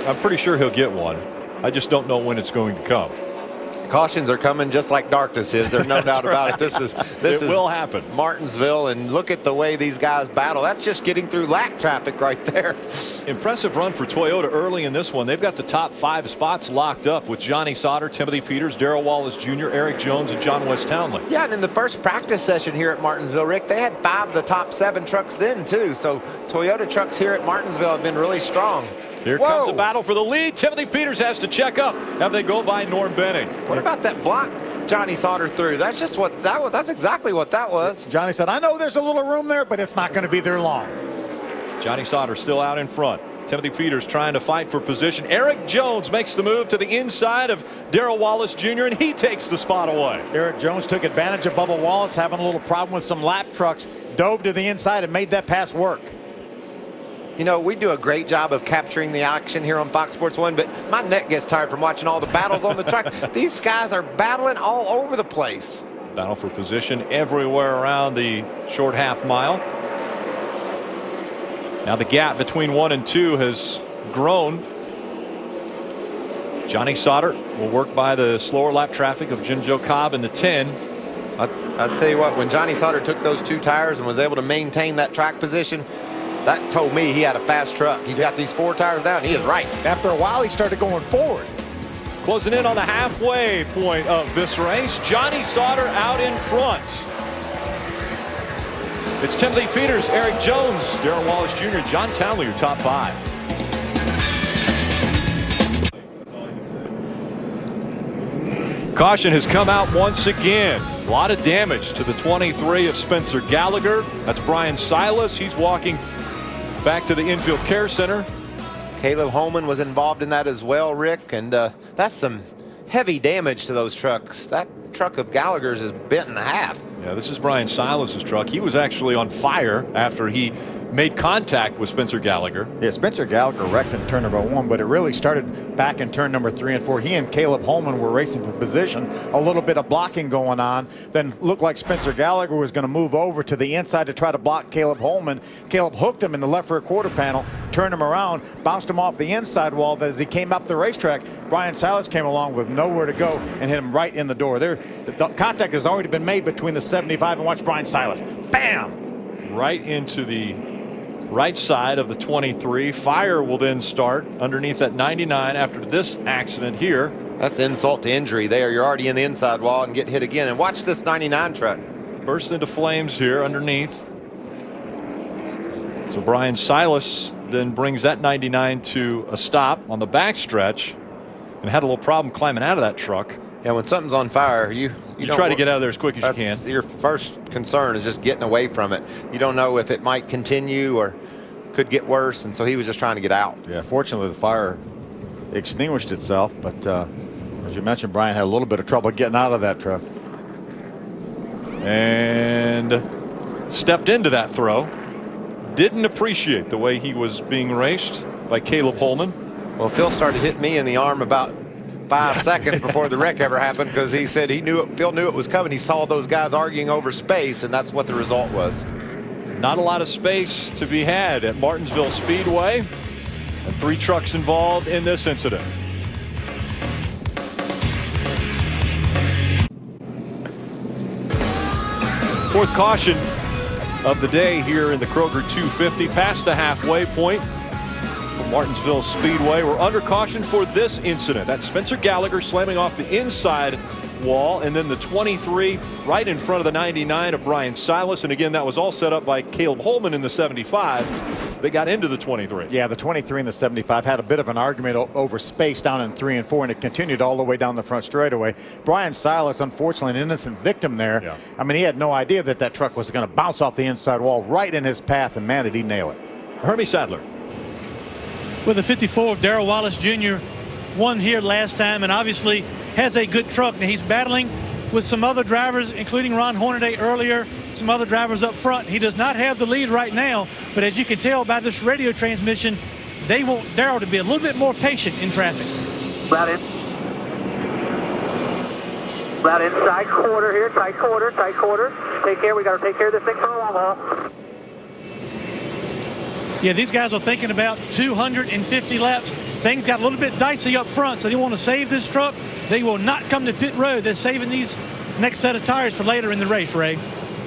I'm pretty sure he'll get one. I just don't know when it's going to come. Cautions are coming just like darkness is. There's no doubt about it. This will happen. Martinsville, and look at the way these guys battle. That's just getting through lap traffic right there. Impressive run for Toyota early in this one. They've got the top 5 spots locked up with Johnny Sauter, Timothy Peters, Darrell Wallace Jr., Eric Jones, and John West Townley. Yeah, and in the first practice session here at Martinsville, Rick, they had 5 of the top 7 trucks then, too. So Toyota trucks here at Martinsville have been really strong. Here comes the battle for the lead. Timothy Peters has to check up. Have they go by Norm Benning? What about that block Johnny Sauter through? That's just what that was. That's exactly what that was. Johnny said, I know there's a little room there, but it's not going to be there long. Johnny Sauter still out in front. Timothy Peters trying to fight for position. Eric Jones makes the move to the inside of Darrell Wallace Jr., and he takes the spot away. Eric Jones took advantage of Bubba Wallace having a little problem with some lap trucks, dove to the inside and made that pass work. You know, we do a great job of capturing the action here on Fox Sports 1, but my neck gets tired from watching all the battles on the track. These guys are battling all over the place. Battle for position everywhere around the short half mile. Now the gap between 1 and 2 has grown. Johnny Sauter will work by the slower lap traffic of Jim Joe Cobb in the 10. I'll tell you what, when Johnny Sauter took those 2 tires and was able to maintain that track position, that told me he had a fast truck. He's got these 4 tires down. He is right. After a while, he started going forward. Closing in on the halfway point of this race, Johnny Sauter out in front. It's Timothy Peters, Eric Jones, Darrell Wallace Jr., John Townley, your top 5. Caution has come out once again. A lot of damage to the 23 of Spencer Gallagher. That's Brian Silas. He's walking back to the infield care center. Caleb Holman was involved in that as well, Rick, and that's some heavy damage to those trucks. That truck of Gallagher's is bent in half. Yeah, this is Brian Silas's truck. He was actually on fire after he made contact with Spencer Gallagher. Yeah, Spencer Gallagher wrecked in turn number 1, but it really started back in turn number 3 and 4. He and Caleb Holman were racing for position. A little bit of blocking going on. Then looked like Spencer Gallagher was going to move over to the inside to try to block Caleb Holman. Caleb hooked him in the left rear quarter panel, turned him around, bounced him off the inside wall. As he came up the racetrack, Brian Silas came along with nowhere to go and hit him right in the door. The contact has already been made between the 75 and watch Brian Silas. Bam! Right into the right side of the 23. Fire will then start underneath that 99 after this accident here. That's insult to injury there. You're already in the inside wall and get hit again. And watch this 99 truck. Burst into flames here underneath. So Brian Silas then brings that 99 to a stop on the backstretch and had a little problem climbing out of that truck. Yeah, when something's on fire, you try to get out of there as quick as you can. Your first concern is just getting away from it. You don't know if it might continue or could get worse, and so he was just trying to get out. Yeah, fortunately the fire extinguished itself, but as you mentioned, Brian had a little bit of trouble getting out of that truck. And stepped into that throw. Didn't appreciate the way he was being raced by Caleb Holman. Well, Phil started hitting me in the arm about 5 seconds before the wreck ever happened, because he said Phil knew it was coming. He saw those guys arguing over space, and that's what the result was. Not a lot of space to be had at Martinsville Speedway, and 3 trucks involved in this incident. Fourth caution of the day here in the Kroger 250, past the halfway point from Martinsville Speedway. We're under caution for this incident. That's Spencer Gallagher slamming off the inside wall, and then the 23 right in front of the 99 of Brian Silas. And again, that was all set up by Caleb Holman in the 75. They got into the 23. Yeah, the 23 and the 75 had a bit of an argument over space down in 3 and 4, and it continued all the way down the front straightaway. Brian Silas, unfortunately, an innocent victim there. Yeah. I mean, he had no idea that that truck was going to bounce off the inside wall right in his path, and man, did he nail it. Hermie Sadler. With the 54 of Darrell Wallace Jr. won here last time, and obviously has a good truck. Now he's battling with some other drivers, including Ron Hornaday earlier, some other drivers up front. He does not have the lead right now, but as you can tell by this radio transmission, they want Darrell to be a little bit more patient in traffic. Right inside quarter here, tight quarter. Take care, we got to take care of this thing for a long haul. Yeah, these guys are thinking about 250 laps. Things got a little bit dicey up front, so they want to save this truck. They will not come to pit road. They're saving these next set of tires for later in the race, Ray.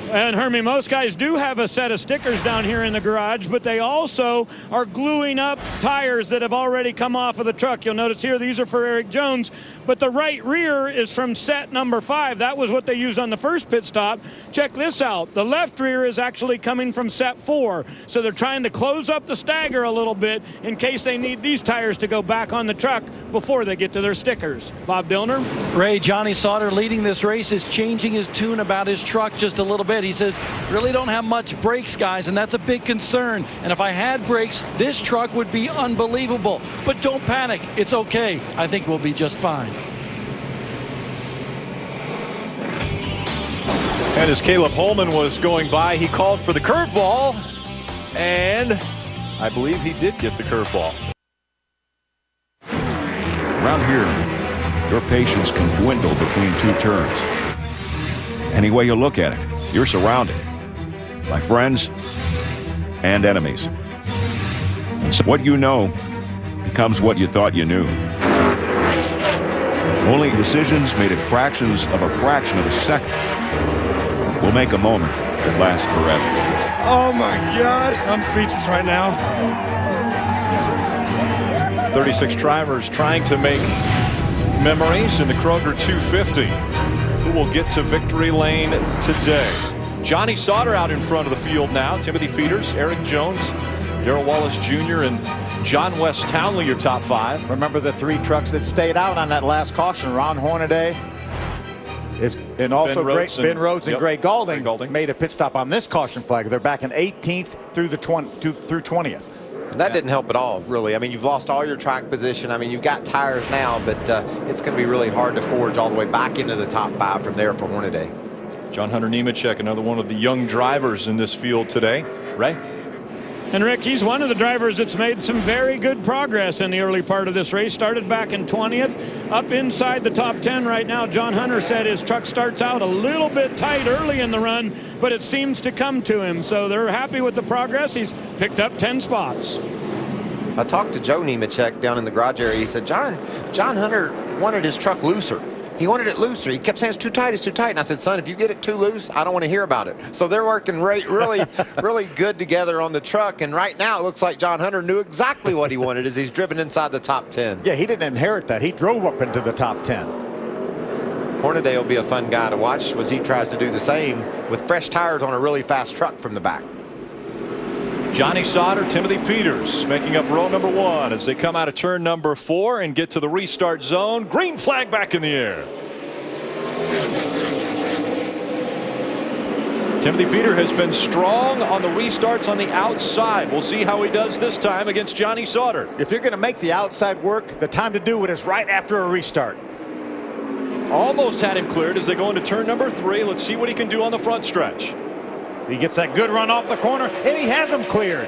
And Hermie, most guys do have a set of stickers down here in the garage, but they also are gluing up tires that have already come off of the truck. You'll notice here, these are for Eric Jones, but the right rear is from set number 5. That was what they used on the first pit stop. Check this out. The left rear is actually coming from set 4. So they're trying to close up the stagger a little bit in case they need these tires to go back on the truck before they get to their stickers. Bob Dillner? Ray, Johnny Sauter leading this race is changing his tune about his truck just a little bit. He says, really don't have much brakes, guys, and that's a big concern. And if I had brakes, this truck would be unbelievable. But don't panic. It's okay. I think we'll be just fine. And as Caleb Holman was going by, he called for the curveball, and I believe he did get the curveball. Around here, your patience can dwindle between two turns. Any way you look at it, you're surrounded by friends and enemies. And so what you know becomes what you thought you knew. Only decisions made at fractions of a second will make a moment that lasts forever. Oh my God, I'm speechless right now. 36 drivers trying to make memories in the Kroger 250. Who will get to victory lane today? Johnny Sauter out in front of the field now. Timothy Peters, Eric Jones, Darrell Wallace Jr. and John West Townley, your top 5. Remember the 3 trucks that stayed out on that last caution. Ron Hornaday and also Ben Rhodes and Gray Gaulding made a pit stop on this caution flag. They're back in 18th through 20th. That didn't help at all, really. I mean, you've lost all your track position. I mean, you've got tires now, but it's going to be really hard to forge all the way back into the top 5 from there for Hornaday. John Hunter Nemechek, another one of the young drivers in this field today. Ray? And Rick, he's one of the drivers that's made some very good progress in the early part of this race. Started back in 20th, up inside the top 10 right now. John Hunter said his truck starts out a little bit tight early in the run, but it seems to come to him. So they're happy with the progress. He's picked up 10 spots. I talked to Joe Nemechek down in the garage area. He said, John Hunter wanted his truck looser. He wanted it looser. He kept saying it's too tight, it's too tight. And I said, son, if you get it too loose, I don't want to hear about it. So they're working really good together on the truck. And right now it looks like John Hunter knew exactly what he wanted as he's driven inside the top 10. Yeah, he didn't inherit that. He drove up into the top 10. Hornaday will be a fun guy to watch as he tries to do the same with fresh tires on a really fast truck from the back. Johnny Sauter, Timothy Peters making up row number 1 as they come out of turn number 4 and get to the restart zone. Green flag back in the air. Timothy Peters has been strong on the restarts on the outside. We'll see how he does this time against Johnny Sauter. If you're going to make the outside work, the time to do it is right after a restart. Almost had him cleared as they go into turn number 3. Let's see what he can do on the front stretch. He gets that good run off the corner, and he has him cleared.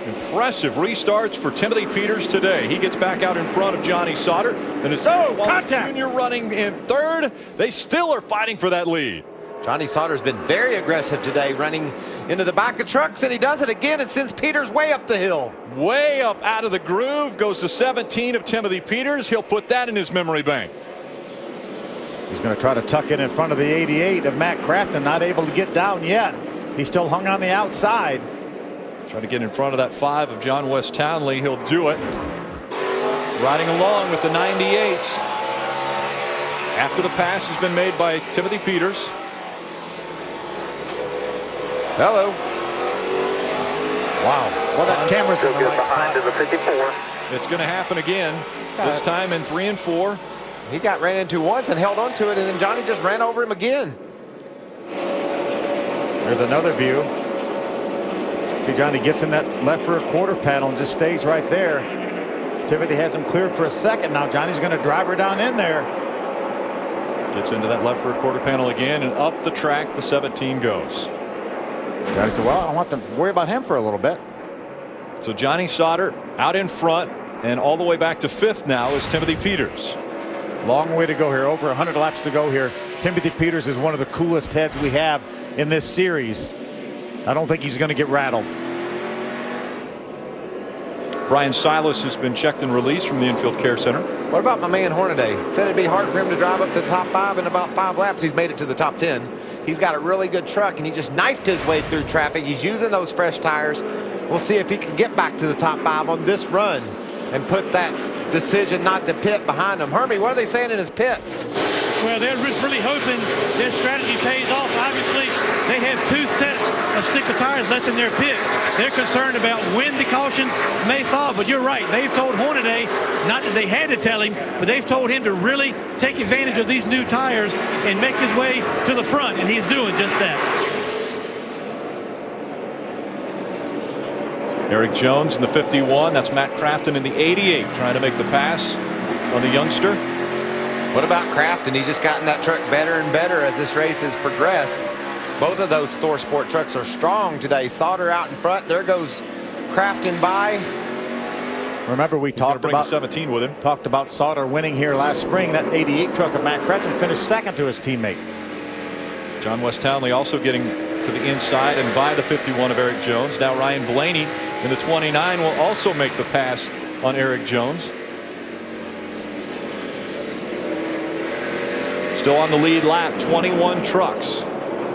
Impressive restarts for Timothy Peters today. He gets back out in front of Johnny Sauter. And it's contact. Jr. running in third. They still are fighting for that lead. Johnny Sauter's been very aggressive today, running into the back of trucks, and he does it again and sends Peters way up the hill. Way up out of the groove goes to 17 of Timothy Peters. He'll put that in his memory bank. He's going to try to tuck in front of the 88 of Matt Crafton, not able to get down yet. He's still hung on the outside. Trying to get in front of that 5 of John West Townley. He'll do it. Riding along with the 98. After the pass has been made by Timothy Peters. Hello. Wow. Well, that camera's in the right spot. The 54. It's going to happen again. This time in 3 and 4. He got ran into once and held on to it, and then Johnny just ran over him again. There's another view. See, Johnny gets in that left rear quarter panel and just stays right there. Timothy has him cleared for a second. Now Johnny's going to drive her down in there. Gets into that left rear quarter panel again, and up the track the 17 goes. Johnny said, well, I don't have to worry about him for a little bit. So Johnny Sauter out in front, and all the way back to 5th now is Timothy Peters. Long way to go here. Over 100 laps to go here. Timothy Peters is one of the coolest heads we have in this series. I don't think he's going to get rattled. Brian Silas has been checked and released from the infield care center. What about my man Hornaday? Said it'd be hard for him to drive up to the top 5 in about 5 laps. He's made it to the top 10. He's got a really good truck, and he just knifed his way through traffic. He's using those fresh tires. We'll see if he can get back to the top 5 on this run and put that decision not to pit behind him. Hermie, what are they saying in his pit? Well, they're just really hoping their strategy pays off. Obviously, they have 2 sets of sticker tires left in their pit. They're concerned about when the caution may fall, but you're right. They've told Hornaday, not that they had to tell him, but they've told him to really take advantage of these new tires and make his way to the front, and he's doing just that. Eric Jones in the 51. That's Matt Crafton in the 88 trying to make the pass on the youngster. What about Crafton? He's just gotten that truck better and better as this race has progressed. Both of those Thor Sport trucks are strong today. Sauter out in front. There goes Crafton by. Remember, we talked about 17 with him. Talked about Sauter winning here last spring. That 88 truck of Matt Crafton finished second to his teammate. John West Townley also getting to the inside and by the 51 of Eric Jones. Now Ryan Blaney in the 29 will also make the pass on Eric Jones. Still on the lead lap, 21 trucks.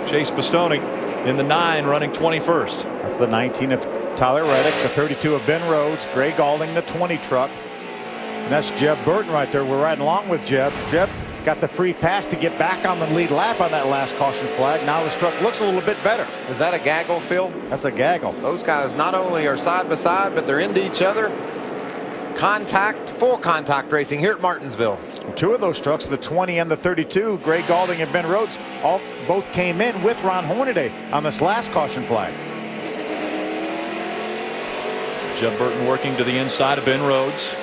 Chase Pistone in the 9 running 21st. That's the 19 of Tyler Reddick, the 32 of Ben Rhodes, Gray Galding, the 20 truck. And that's Jeb Burton right there. We're riding along with Jeb. Jeb got the free pass to get back on the lead lap on that last caution flag. Now his truck looks a little bit better. Is that a gaggle, Phil? That's a gaggle. Those guys not only are side by side, but they're into each other. Contact, full contact racing here at Martinsville. Two of those trucks, the 20 and the 32, Gray Galding and Ben Rhodes, both came in with Ron Hornaday on this last caution flag. Jeb Burton working to the inside of Ben Rhodes.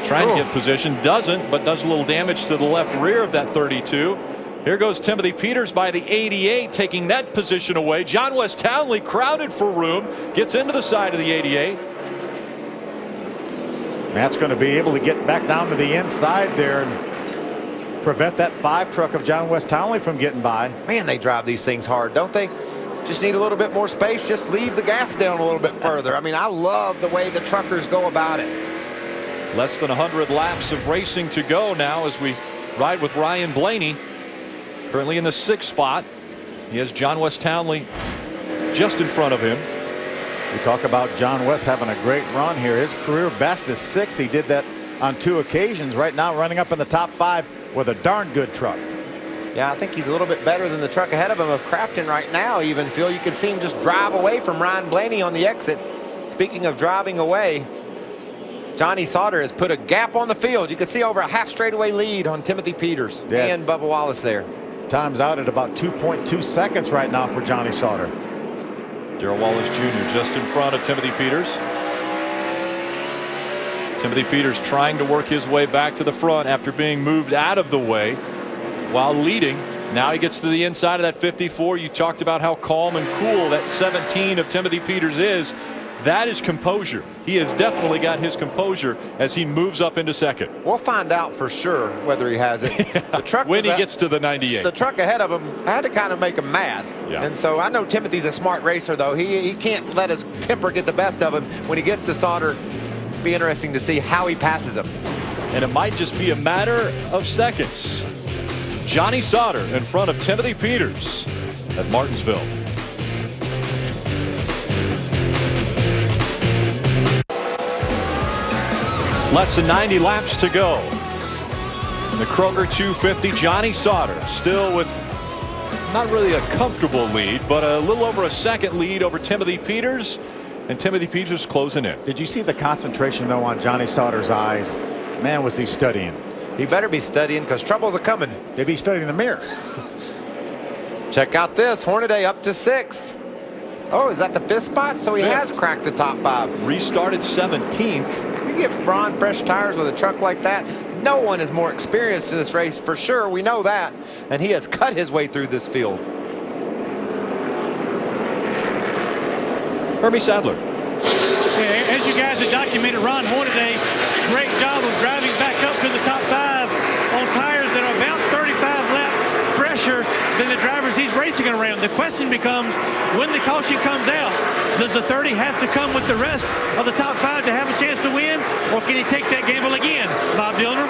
Trying to get position, doesn't, but does a little damage to the left rear of that 32. Here goes Timothy Peters by the 88, taking that position away. John West Townley crowded for room, gets into the side of the 88. Matt's going to be able to get back down to the inside there and prevent that 5 truck of John West Townley from getting by. Man, they drive these things hard, don't they? Just need a little bit more space. Just leave the gas down a little bit further. I mean, I love the way the truckers go about it. Less than 100 laps of racing to go now as we ride with Ryan Blaney. Currently in the 6th spot. He has John West Townley just in front of him. We talk about John West having a great run here. His career best is 6th. He did that on 2 occasions. Right now running up in the top 5 with a darn good truck. Yeah, I think he's a little bit better than the truck ahead of him of Crafton right now. Even Phil, you can see him just drive away from Ryan Blaney on the exit. Speaking of driving away, Johnny Sauter has put a gap on the field. You can see over a half straightaway lead on Timothy Peters and Bubba Wallace there. Time's out at about 2.2 seconds right now for Johnny Sauter. Darrell Wallace Jr. just in front of Timothy Peters. Timothy Peters trying to work his way back to the front after being moved out of the way while leading. Now he gets to the inside of that 54. You talked about how calm and cool that 17 of Timothy Peters is. That is composure. He has definitely got his composure as he moves up into second. We'll find out for sure whether he has it. The truck when he gets to the 98. The truck ahead of him had to kind of make him mad. Yeah. And so I know Timothy's a smart racer, though. He can't let his temper get the best of him. When he gets to Sauter, be interesting to see how he passes him. And it might just be a matter of seconds. Johnny Sauter in front of Timothy Peters at Martinsville. Less than 90 laps to go. In the Kroger 250, Johnny Sauter still with not really a comfortable lead, but a little over a second lead over Timothy Peters, and Timothy Peters closing in. Did you see the concentration, though, on Johnny Sauter's eyes? Man, was he studying. He better be studying because troubles are coming. Maybe he's studying the mirror. Check out this. Hornaday up to 6th. Oh, is that the 5th spot? So he has cracked the top 5. Restarted 17th. You give Ron fresh tires with a truck like that. No one is more experienced in this race for sure. We know that. And he has cut his way through this field. Hermie Sadler. Yeah, as you guys have documented, Ron Hornaday, great job of driving back up to the top 5 on tires that are about 35 laps fresher than the drivers he's racing around. The question becomes, when the caution comes out, does the 30 have to come with the rest of the top 5 to have a chance to win, or can he take that gamble again? Bob Dillner?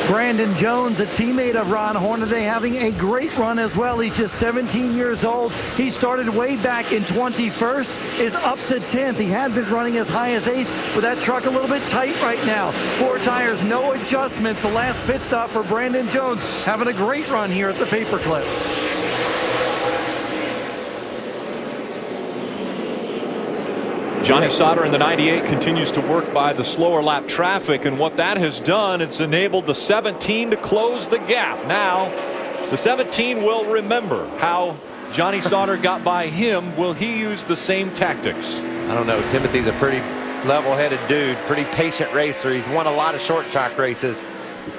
Brandon Jones, a teammate of Ron Hornaday, having a great run as well. He's just 17 years old. He started way back in 21st, is up to 10th. He had been running as high as 8th, with that truck a little bit tight right now. 4 tires, no adjustments. The last pit stop for Brandon Jones, having a great run here at the Paperclip. Johnny Sauter in the 98 continues to work by the slower lap traffic, and what that has done, it's enabled the 17 to close the gap. Now the 17 will remember how Johnny Sauter got by him. Will he use the same tactics? I don't know. Timothy's a pretty level-headed dude, pretty patient racer. He's won a lot of short track races.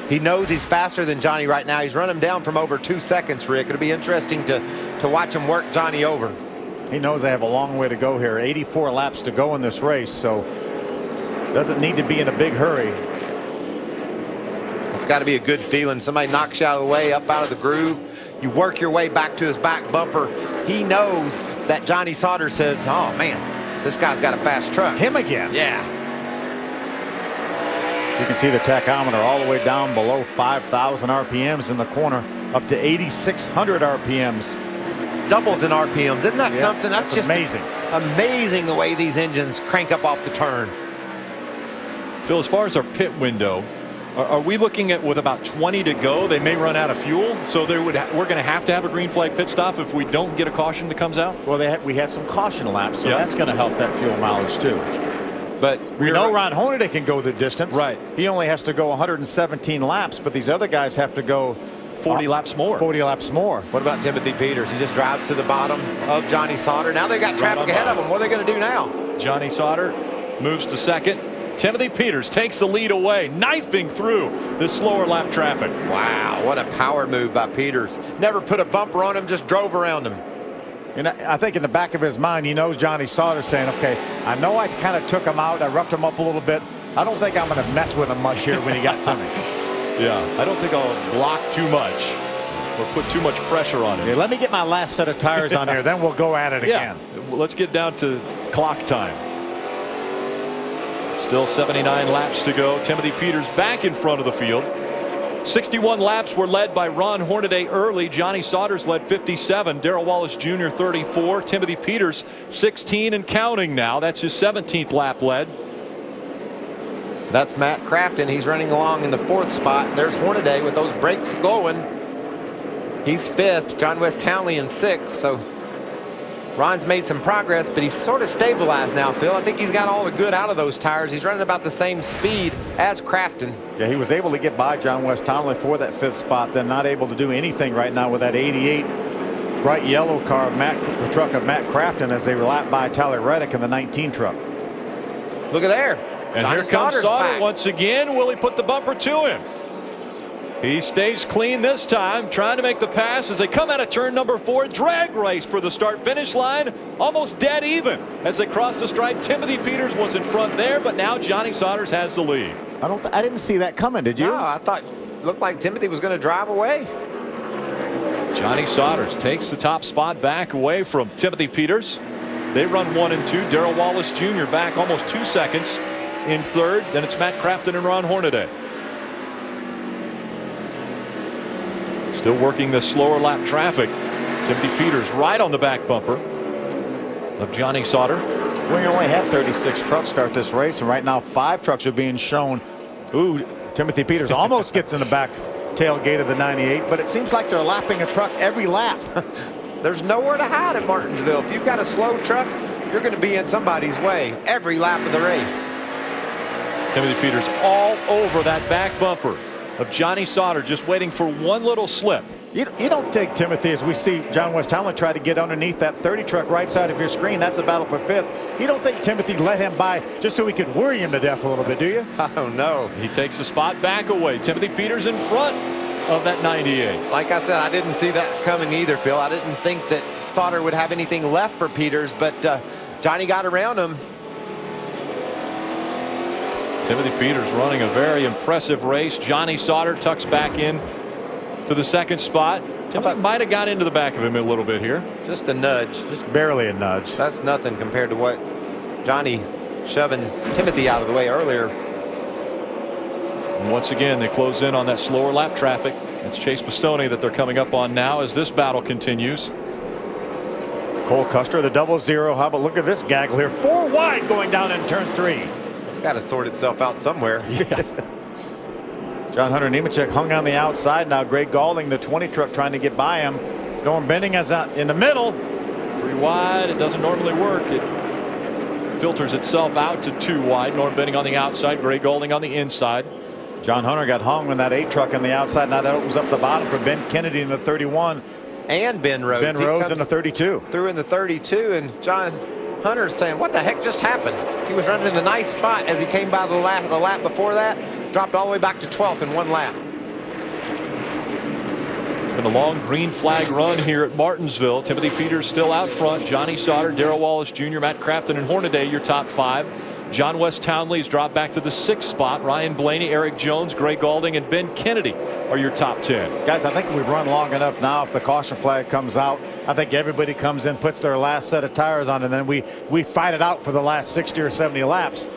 He knows he's faster than Johnny right now. He's run him down from over 2 seconds, Rick. It'll be interesting to watch him work Johnny over. He knows they have a long way to go here. 84 laps to go in this race, so doesn't need to be in a big hurry. It's got to be a good feeling. Somebody knocks you out of the way, up out of the groove. You work your way back to his back bumper. He knows that Johnny Sauter says, oh, man, this guy's got a fast truck. Him again. Yeah. You can see the tachometer all the way down below 5,000 RPMs in the corner, up to 8,600 RPMs. Doubles in RPMs. Isn't that something? That's just amazing. Amazing the way these engines crank up off the turn. Phil, as far as our pit window, are we looking at with about 20 to go? They may run out of fuel, so we're going to have a green flag pit stop if we don't get a caution that comes out? Well, we had some caution laps, so that's going to help that fuel mileage too. But we know Ron Hornaday can go the distance. Right. He only has to go 117 laps, but these other guys have to go 40 laps more. 40 laps more. What about Timothy Peters? He just drives to the bottom of Johnny Sauter. Now they got traffic ahead of him. What are they going to do now? Johnny Sauter moves to second. Timothy Peters takes the lead away, knifing through the slower lap traffic. Wow, what a power move by Peters. Never put a bumper on him, just drove around him. And I think in the back of his mind, he knows Johnny Sauter saying, okay, I know I kind of took him out. I roughed him up a little bit. I don't think I'm going to mess with him much here when he got to me. Yeah, I don't think I'll block too much or put too much pressure on him. Okay, let me get my last set of tires on here, then we'll go at it again. Let's get down to clock time. Still 79 laps to go. Timothy Peters back in front of the field. 61 laps were led by Ron Hornaday early. Johnny Sauters led 57. Darrell Wallace Jr. 34. Timothy Peters 16 and counting now. That's his 17th lap led. That's Matt Crafton. He's running along in the 4th spot. There's Hornaday with those brakes going. He's 5th. John West Townley in 6th. So Ron's made some progress, but he's sort of stabilized now, Phil. I think he's got all the good out of those tires. He's running about the same speed as Crafton. Yeah, he was able to get by John West Townley for that 5th spot, then not able to do anything right now with that 88 bright yellow car of the truck of Matt Crafton as they lap by Tyler Reddick in the 19 truck. Look at there. And Johnny here comes Sauter's Sauter back. once again. Will he put the bumper to him? He stays clean this time, trying to make the pass as they come out of turn number 4. Drag race for the start-finish line, almost dead even as they cross the stripe. Timothy Peters was in front there, but now Johnny Sauters has the lead. I didn't see that coming. Did you? No, I thought looked like Timothy was going to drive away. Johnny Sauters takes the top spot back away from Timothy Peters. They run 1 and 2. Darrell Wallace Jr. back almost 2 seconds in 3rd. Then it's Matt Crafton and Ron Hornaday. Still working the slower lap traffic. Timothy Peters right on the back bumper of Johnny Sauter. We only had 36 trucks start this race, and right now 5 trucks are being shown. Ooh, Timothy Peters almost gets in the back tailgate of the 98, but it seems like they're lapping a truck every lap. There's nowhere to hide at Martinsville. If you've got a slow truck, you're going to be in somebody's way every lap of the race. Timothy Peters all over that back bumper of Johnny Sauter, just waiting for one little slip. You don't take Timothy, as we see John West Townley try to get underneath that 30 truck right side of your screen. That's a battle for 5th. You don't think Timothy let him by just so he could worry him to death a little bit, do you? I don't know. He takes the spot back away. Timothy Peters in front of that 98. Like I said, I didn't see that coming either, Phil. I didn't think that Sauter would have anything left for Peters, but Johnny got around him. Timothy Peters running a very impressive race. Johnny Sauter tucks back in to the 2nd spot. Timothy might have got into the back of him a little bit here. Just a nudge. Just barely a nudge. That's nothing compared to what Johnny shoving Timothy out of the way earlier. And once again, they close in on that slower lap traffic. It's Chase Pistone that they're coming up on now as this battle continues. Cole Custer, the 00. How about look at this gaggle here. 4 wide going down in turn 3. It's got to sort itself out somewhere. Yeah. John Hunter Nemechek hung on the outside. Now Greg Gaulding, the 20 truck, trying to get by him. Norm Bending is out in the middle. 3 wide. It doesn't normally work. It filters itself out to 2 wide. Norm Bending on the outside. Greg Gaulding on the inside. John Hunter got hung in that 8 truck on the outside. Now that opens up the bottom for Ben Kennedy in the 31. And Ben Rhodes. Ben Rhodes in the 32. Through in the 32, and John Hunter's saying, what the heck just happened? He was running in the nice spot as he came by the lap before that. Dropped all the way back to 12th in 1 lap. It's been a long green flag run here at Martinsville. Timothy Peters still out front. Johnny Sauter, Darrell Wallace Jr., Matt Crafton, and Hornaday, your top 5. John West Townley's dropped back to the 6th spot. Ryan Blaney, Eric Jones, Gray Galding, and Ben Kennedy are your top 10. Guys, I think we've run long enough now. If the caution flag comes out, I think everybody comes in, puts their last set of tires on, and then we fight it out for the last 60 or 70 laps.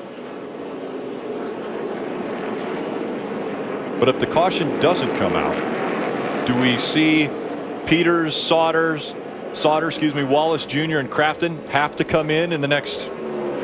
But if the caution doesn't come out, do we see Peters, Sauter, Wallace Jr. and Crafton have to come in the next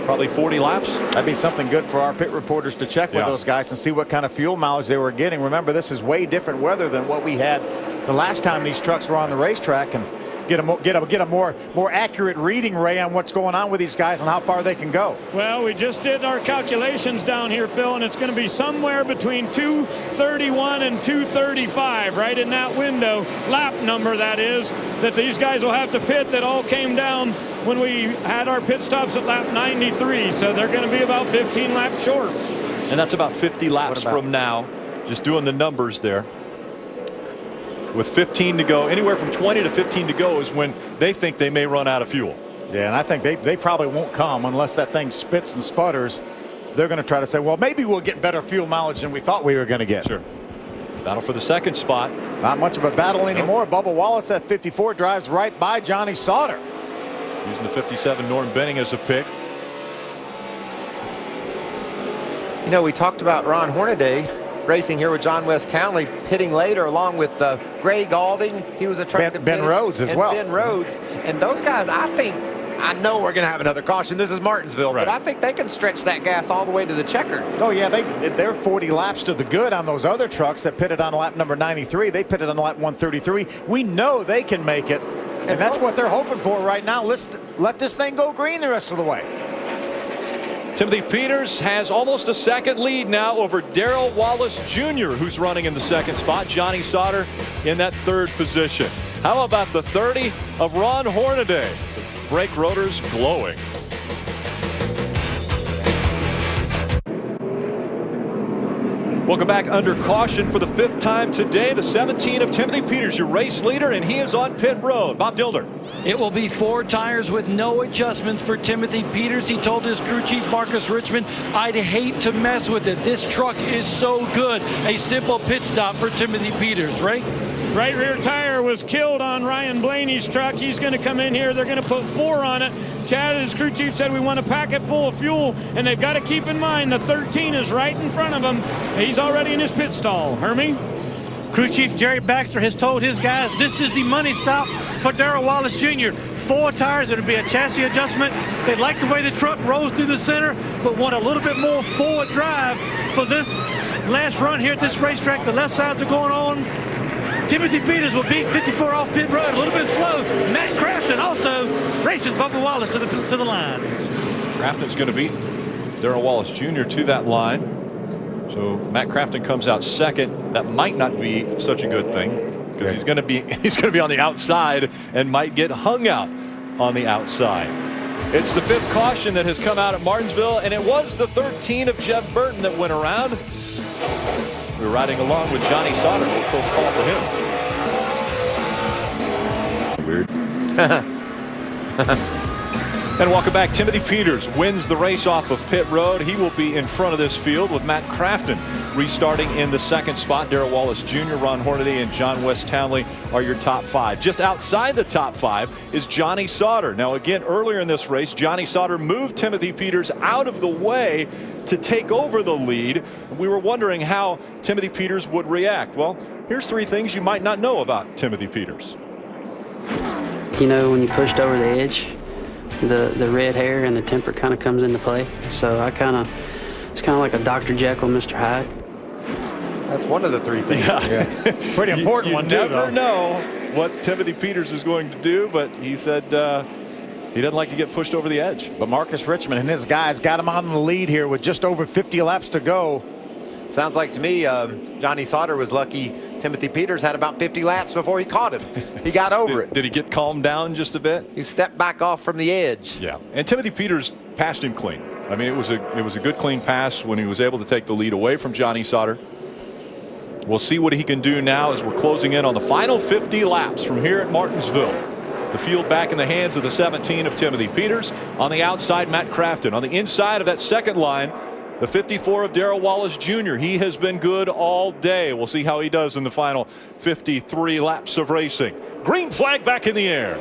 probably 40 laps? That'd be something good for our pit reporters to check with those guys and see what kind of fuel mileage they were getting. Remember, this is way different weather than what we had the last time these trucks were on the racetrack, and get a more accurate reading, Ray, on what's going on with these guys and how far they can go. Well, we just did our calculations down here, Phil, and it's going to be somewhere between 231 and 235, right in that window, lap number that is, that these guys will have to pit. That all came down when we had our pit stops at lap 93, so they're going to be about 15 laps short. And that's about 50 laps from now. Just doing the numbers there. With 15 to go, anywhere from 20 to 15 to go is when they think they may run out of fuel. Yeah, and I think they probably won't come unless that thing spits and sputters. They're going to try to say, well, maybe we'll get better fuel mileage than we thought we were going to get. Sure. Battle for the 2nd spot. Not much of a battle anymore. Bubba Wallace at 54 drives right by Johnny Sauter. Using the 57 Norm Benning as a pick. You know, we talked about Ron Hornaday racing here with John West Townley, pitting later along with Gray Galding. He was a track Ben Rhodes as well. Ben Rhodes. And those guys, I know we're going to have another caution. This is Martinsville, but I think they can stretch that gas all the way to the checker. Oh, yeah, they're 40 laps to the good on those other trucks that pitted on lap number 93. They pitted on lap 133. We know they can make it, and that's what they're hoping for right now. Let's let this thing go green the rest of the way. Timothy Peters has almost a second lead now over Darrell Wallace Jr., who's running in the 2nd spot. Johnny Sauter in that 3rd position. How about the 30 of Ron Hornaday? The brake rotors glowing. Welcome back under caution for the 5th time today. The 17 of Timothy Peters, your race leader, and he is on pit road. Bob Dilder. It will be 4 tires with no adjustments for Timothy Peters. He told his crew chief Marcus Richmond, I'd hate to mess with it. This truck is so good. A simple pit stop for Timothy Peters, right? Right rear tire was killed on Ryan Blaney's truck. He's going to come in here. They're going to put 4 on it. Chad, his crew chief, said we want to pack it full of fuel, and they've got to keep in mind the 13 is right in front of him. He's already in his pit stall. Hermie? Crew Chief Jerry Baxter has told his guys this is the money stop for Darrell Wallace Jr. 4 tires. It'll be a chassis adjustment. They like the way the truck rolls through the center, but want a little bit more forward drive for this last run here at this racetrack. The left sides are going on. Timothy Peters will beat 54 off pit road, a little bit slow. Matt Crafton also races Bubba Wallace to the line. Crafton's going to beat Darrell Wallace Jr. to that line. So Matt Crafton comes out 2nd. That might not be such a good thing because he's going to be on the outside and might get hung out on the outside. It's the 5th caution that has come out at Martinsville, and it was the 13 of Jeff Burton that went around. We're riding along with Johnny Sauter. A close call for him. Weird. And welcome back. Timothy Peters wins the race off of pit road. He will be in front of this field with Matt Crafton restarting in the 2nd spot. Darrell Wallace Jr., Ron Hornaday, and John West Townley are your top 5. Just outside the top 5 is Johnny Sauter. Now, again, earlier in this race, Johnny Sauter moved Timothy Peters out of the way to take over the lead. We were wondering how Timothy Peters would react. Well, here's 3 things you might not know about Timothy Peters. You know, when you pushed over the edge, the red hair and the temper kind of comes into play. So it's kind of like a Dr. Jekyll, Mr. Hyde. That's one of the 3 things. Yeah. Pretty important one, too, You never though. know what Timothy Peters is going to do, but he said he doesn't like to get pushed over the edge. But Marcus Richmond and his guys got him on the lead here with just over 50 laps to go. Sounds like to me Johnny Sauter was lucky Timothy Peters had about 50 laps before he caught him. He got over it. Did he get calmed down just a bit? He stepped back off from the edge. Yeah, and Timothy Peters passed him clean. I mean, it was a good clean pass when he was able to take the lead away from Johnny Sauter. We'll see what he can do now as we're closing in on the final 50 laps from here at Martinsville. The field back in the hands of the 17 of Timothy Peters. On the outside, Matt Crafton. On the inside of that second line, the 54 of Darrell Wallace Jr. He has been good all day. We'll see how he does in the final 53 laps of racing. Green flag back in the air.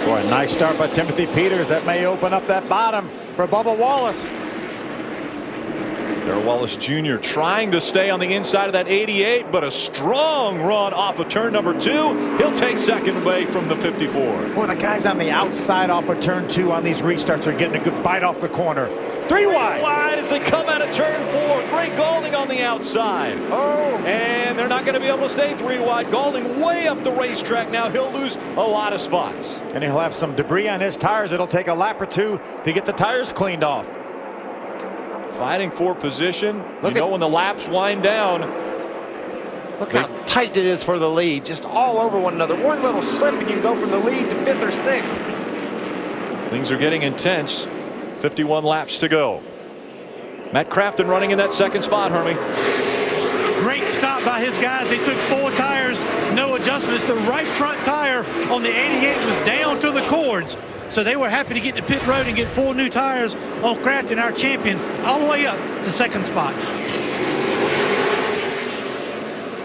Boy, a nice start by Timothy Peters. That may open up that bottom for Bubba Wallace. Darrell Wallace Jr. trying to stay on the inside of that 88, but a strong run off of turn number 2. He'll take second away from the 54. Boy, the guys on the outside off of turn 2 on these restarts are getting a good bite off the corner. Three wide as they come out of turn 4. Great Gaulding on the outside. Oh. And they're not going to be able to stay 3 wide. Gaulding way up the racetrack now. He'll lose a lot of spots. And he'll have some debris on his tires. It'll take a lap or 2 to get the tires cleaned off. Fighting for position. When the laps wind down. Look how tight it is for the lead. Just all over one another. One little slip and you go from the lead to 5th or 6th. Things are getting intense. 51 laps to go. Matt Crafton running in that second spot, Hermie. Great stop by his guys. They took 4 tires, no adjustments. The right front tire on the 88 was down to the cords. So they were happy to get to pit road and get 4 new tires on Crafton, our champion, all the way up to second spot.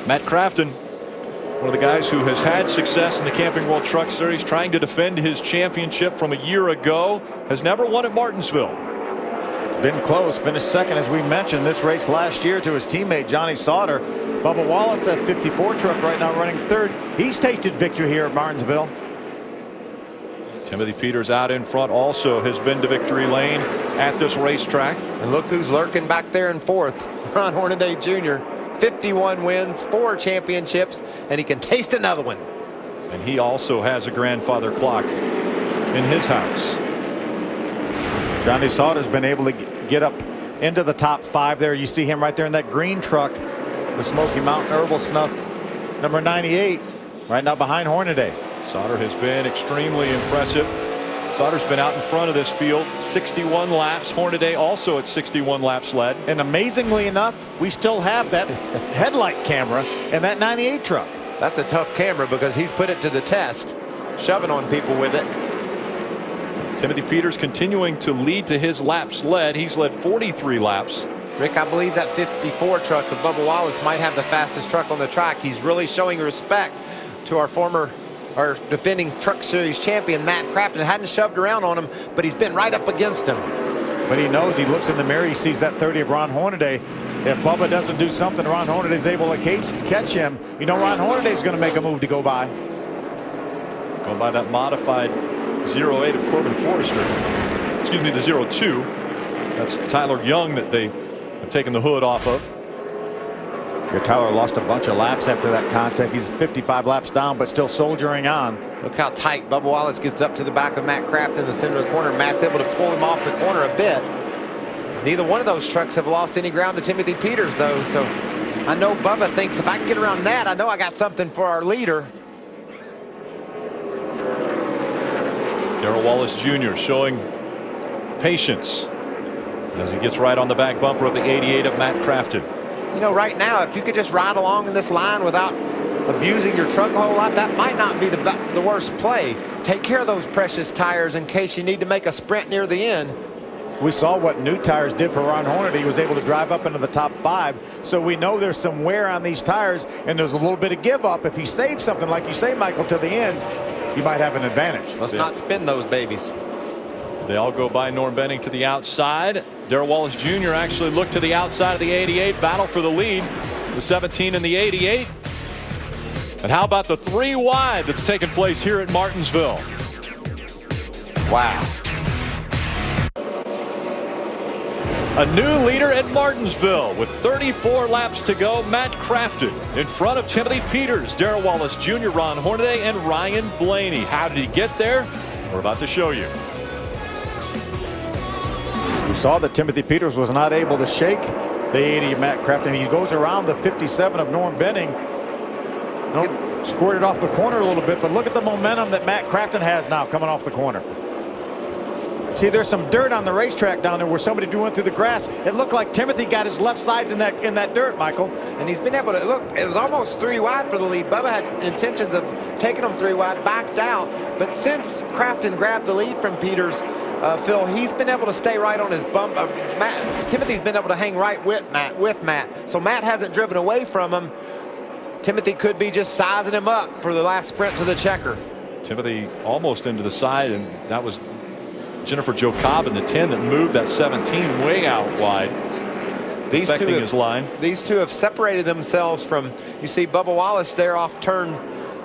Matt Crafton, one of the guys who has had success in the Camping World Truck Series, trying to defend his championship from a year ago, has never won at Martinsville. It's been close. Finished second, as we mentioned, this race last year to his teammate Johnny Sauter. Bubba Wallace, that 54 truck right now running 3rd. He's tasted victory here at Martinsville. Timothy Peters out in front also has been to victory lane at this racetrack. And look who's lurking back there in 4th. Ron Hornaday Jr. 51 wins, 4 championships, and he can taste another one. And he also has a grandfather clock in his house. Johnny Sauter's been able to get up into the top 5 there. You see him right there in that green truck, the Smoky Mountain Herbal Snuff, number 98, right now behind Hornaday. Sauter has been extremely impressive. Sauter's been out in front of this field 61 laps. Hornaday also at 61 laps led. And amazingly enough, we still have that headlight camera in that 98 truck. That's a tough camera because he's put it to the test, shoving on people with it. Timothy Peters continuing to lead to his laps led. He's led 43 laps. Rick, I believe that 54 truck of Bubba Wallace might have the fastest truck on the track. He's really showing respect to our defending Truck Series champion, Matt Crafton. Hadn't shoved around on him, but he's been right up against him. But he knows, he looks in the mirror, he sees that 30 of Ron Hornaday. If Bubba doesn't do something, Ron Hornaday's able to catch him. You know, Ron Hornaday's going to make a move to go by. Going by that modified 08 of Corbin Forrester. Excuse me, the 02. That's Tyler Young that they have taken the hood off of. Yeah, Tyler lost a bunch of laps after that contact. He's 55 laps down, but still soldiering on. Look how tight Bubba Wallace gets up to the back of Matt Crafton in the center of the corner. Matt's able to pull him off the corner a bit. Neither one of those trucks have lost any ground to Timothy Peters, though. So I know Bubba thinks if I can get around that, I know I got something for our leader. Darrell Wallace Jr. showing patience as he gets right on the back bumper of the 88 of Matt Crafton. You know, right now, if you could just ride along in this line without abusing your truck a whole lot, that might not be the worst play. Take care of those precious tires in case you need to make a sprint near the end. We saw what new tires did for Ron Hornaday. He was able to drive up into the top 5. So we know there's some wear on these tires, and there's a little bit of give up. If he saves something, like you say, Michael, to the end, you might have an advantage. Let's not spin those babies. They all go by Norm Benning to the outside. Darrell Wallace Jr. actually looked to the outside of the 88, battle for the lead. The 17 and the 88. And how about the 3 wide that's taking place here at Martinsville? Wow. A new leader at Martinsville with 34 laps to go. Matt Crafton in front of Timothy Peters, Darrell Wallace Jr., Ron Hornaday, and Ryan Blaney. How did he get there? We're about to show you. We saw that Timothy Peters was not able to shake the 80 of Matt Crafton. He goes around the 57 of Norm Benning. Squirted off the corner a little bit, but look at the momentum that Matt Crafton has now coming off the corner. See, there's some dirt on the racetrack down there where somebody went through the grass. It looked like Timothy got his left sides in that dirt, Michael. And he's been able to, look, it was almost 3 wide for the lead. Bubba had intentions of taking him 3 wide, backed out. But since Crafton grabbed the lead from Peters, Phil, he's been able to stay right on his bump. Timothy's been able to hang right with Matt. So Matt hasn't driven away from him. Timothy could be just sizing him up for the last sprint to the checker. Timothy almost into the side, and that was Jennifer Jo Cobb in the 10 that moved that 17 way out wide, affecting his line. These two have separated themselves from, you see Bubba Wallace there off turn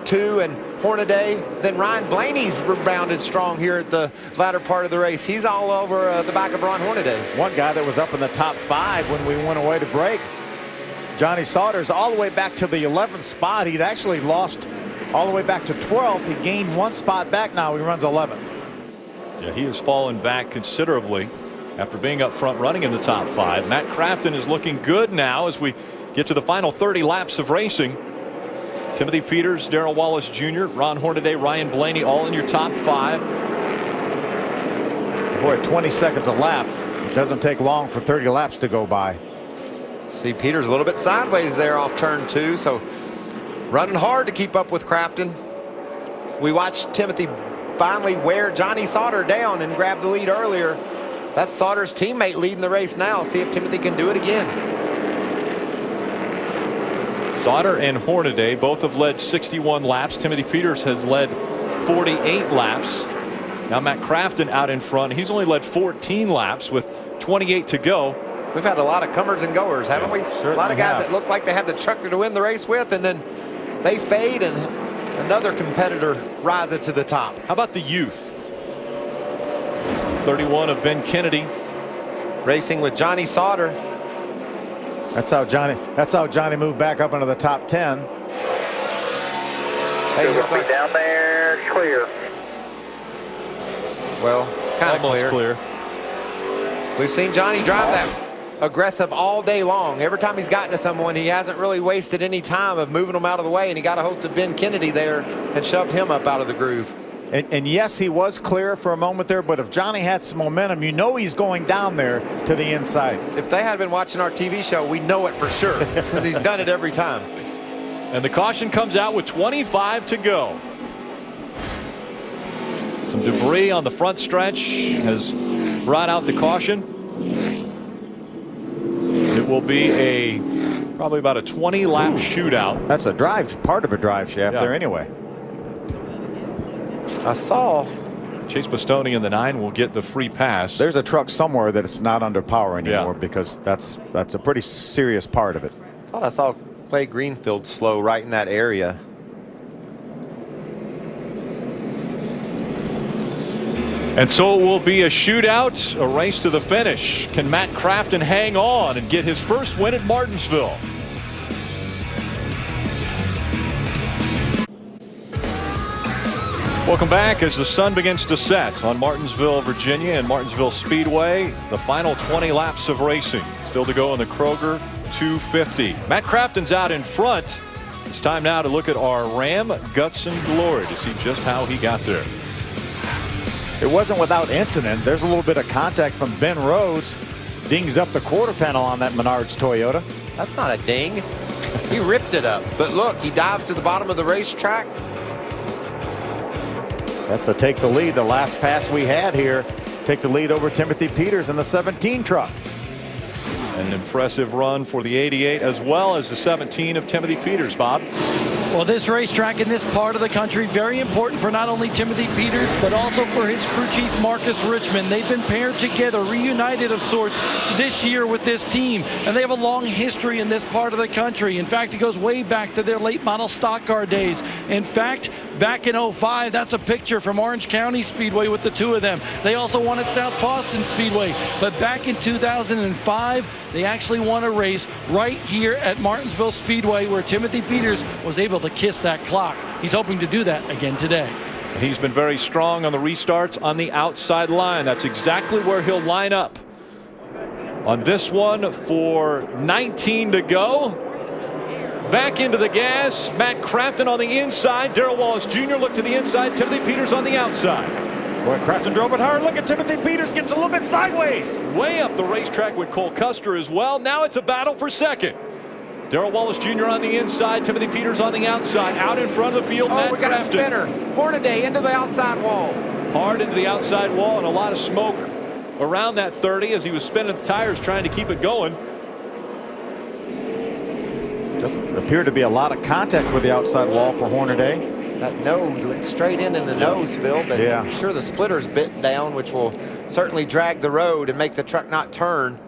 2 and Hornaday. Then Ryan Blaney's rebounded strong here at the latter part of the race. He's all over the back of Ron Hornaday. One guy that was up in the top 5 when we went away to break. Johnny Sauter's all the way back to the 11th spot. He'd actually lost all the way back to 12th. He gained 1 spot back. Now he runs 11th. Yeah, he has fallen back considerably after being up front running in the top 5. Matt Crafton is looking good now as we get to the final 30 laps of racing. Timothy Peters, Darrell Wallace Jr., Ron Hornaday, Ryan Blaney, all in your top 5. Boy, 20 seconds a lap. It doesn't take long for 30 laps to go by. See Peters a little bit sideways there off turn 2, so running hard to keep up with Crafton. We watched Timothy finally wear Johnny Sauter down and grab the lead earlier. That's Sauter's teammate leading the race now. See if Timothy can do it again. Sauter and Hornaday both have led 61 laps. Timothy Peters has led 48 laps. Now Matt Crafton out in front. He's only led 14 laps with 28 to go. We've had a lot of comers and goers, haven't we? Certainly a lot of guys have. that looked like they had the truck to win the race with, and then they fade and another competitor rises to the top. How about the youth? 31 of Ben Kennedy. Racing with Johnny Sauter. That's how Johnny moved back up into the top 10. Hey, down there, clear. Well, kind of Almost clear. We've seen Johnny drive that aggressive all day long. Every time he's gotten to someone, he hasn't really wasted any time of moving them out of the way, and he got a hold to Ben Kennedy there and shoved him up out of the groove. And yes, he was clear for a moment there, but if Johnny had some momentum, you know he's going down there to the inside. If they had been watching our TV show, we know it for sure because he's done it every time. And the caution comes out with 25 to go. Some debris on the front stretch has brought out the caution. It will be probably about a 20-lap shootout. That's a part of a drive shaft there anyway. I saw Chase Bastoni in the 9 will get the free pass. There's a truck somewhere that it's not under power anymore because that's a pretty serious part of it. I thought I saw Clay Greenfield slow right in that area. And so it will be a shootout, a race to the finish. Can Matt Crafton hang on and get his first win at Martinsville? Welcome back as the sun begins to set on Martinsville, Virginia and Martinsville Speedway. The final 20 laps of racing still to go in the Kroger 250. Matt Crafton's out in front. It's time now to look at our Ram Guts and Glory to see just how he got there. It wasn't without incident. There's a little bit of contact from Ben Rhodes. Dings up the quarter panel on that Menards Toyota. That's not a ding. He ripped it up. But look, he dives to the bottom of the racetrack. That's the take the lead. The last pass we had here. Take the lead over Timothy Peters in the 17 truck. An impressive run for the 88 as well as the 17 of Timothy Peters, Bob. Well, this racetrack in this part of the country, very important for not only Timothy Peters, but also for his crew chief, Marcus Richmond. They've been paired together, reunited of sorts this year with this team. And they have a long history in this part of the country. In fact, it goes way back to their late model stock car days. In fact, back in '05, that's a picture from Orange County Speedway with the two of them. They also won at South Boston Speedway. But back in 2005, they actually won a race right here at Martinsville Speedway where Timothy Peters was able to kiss that clock. He's hoping to do that again today. He's been very strong on the restarts on the outside line. That's exactly where he'll line up on this one for 19 to go. Back into the gas. Matt Crafton on the inside. Darrell Wallace Jr. look to the inside. Timothy Peters on the outside. Boy, Crafton drove it hard. Look at Timothy Peters, gets a little bit sideways. Way up the racetrack with Cole Custer as well. Now it's a battle for second. Darrell Wallace Jr. on the inside, Timothy Peters on the outside. Out in front of the field, Matt we got Crafton. a spinner. Hornaday into the outside wall. Hard into the outside wall, and a lot of smoke around that 30 as he was spinning the tires trying to keep it going. Doesn't appear to be a lot of contact with the outside wall for Hornaday. That nose went straight in the nose, Phil. But yeah. I'm sure the splitter's bitten down, which will certainly drag the road and make the truck not turn.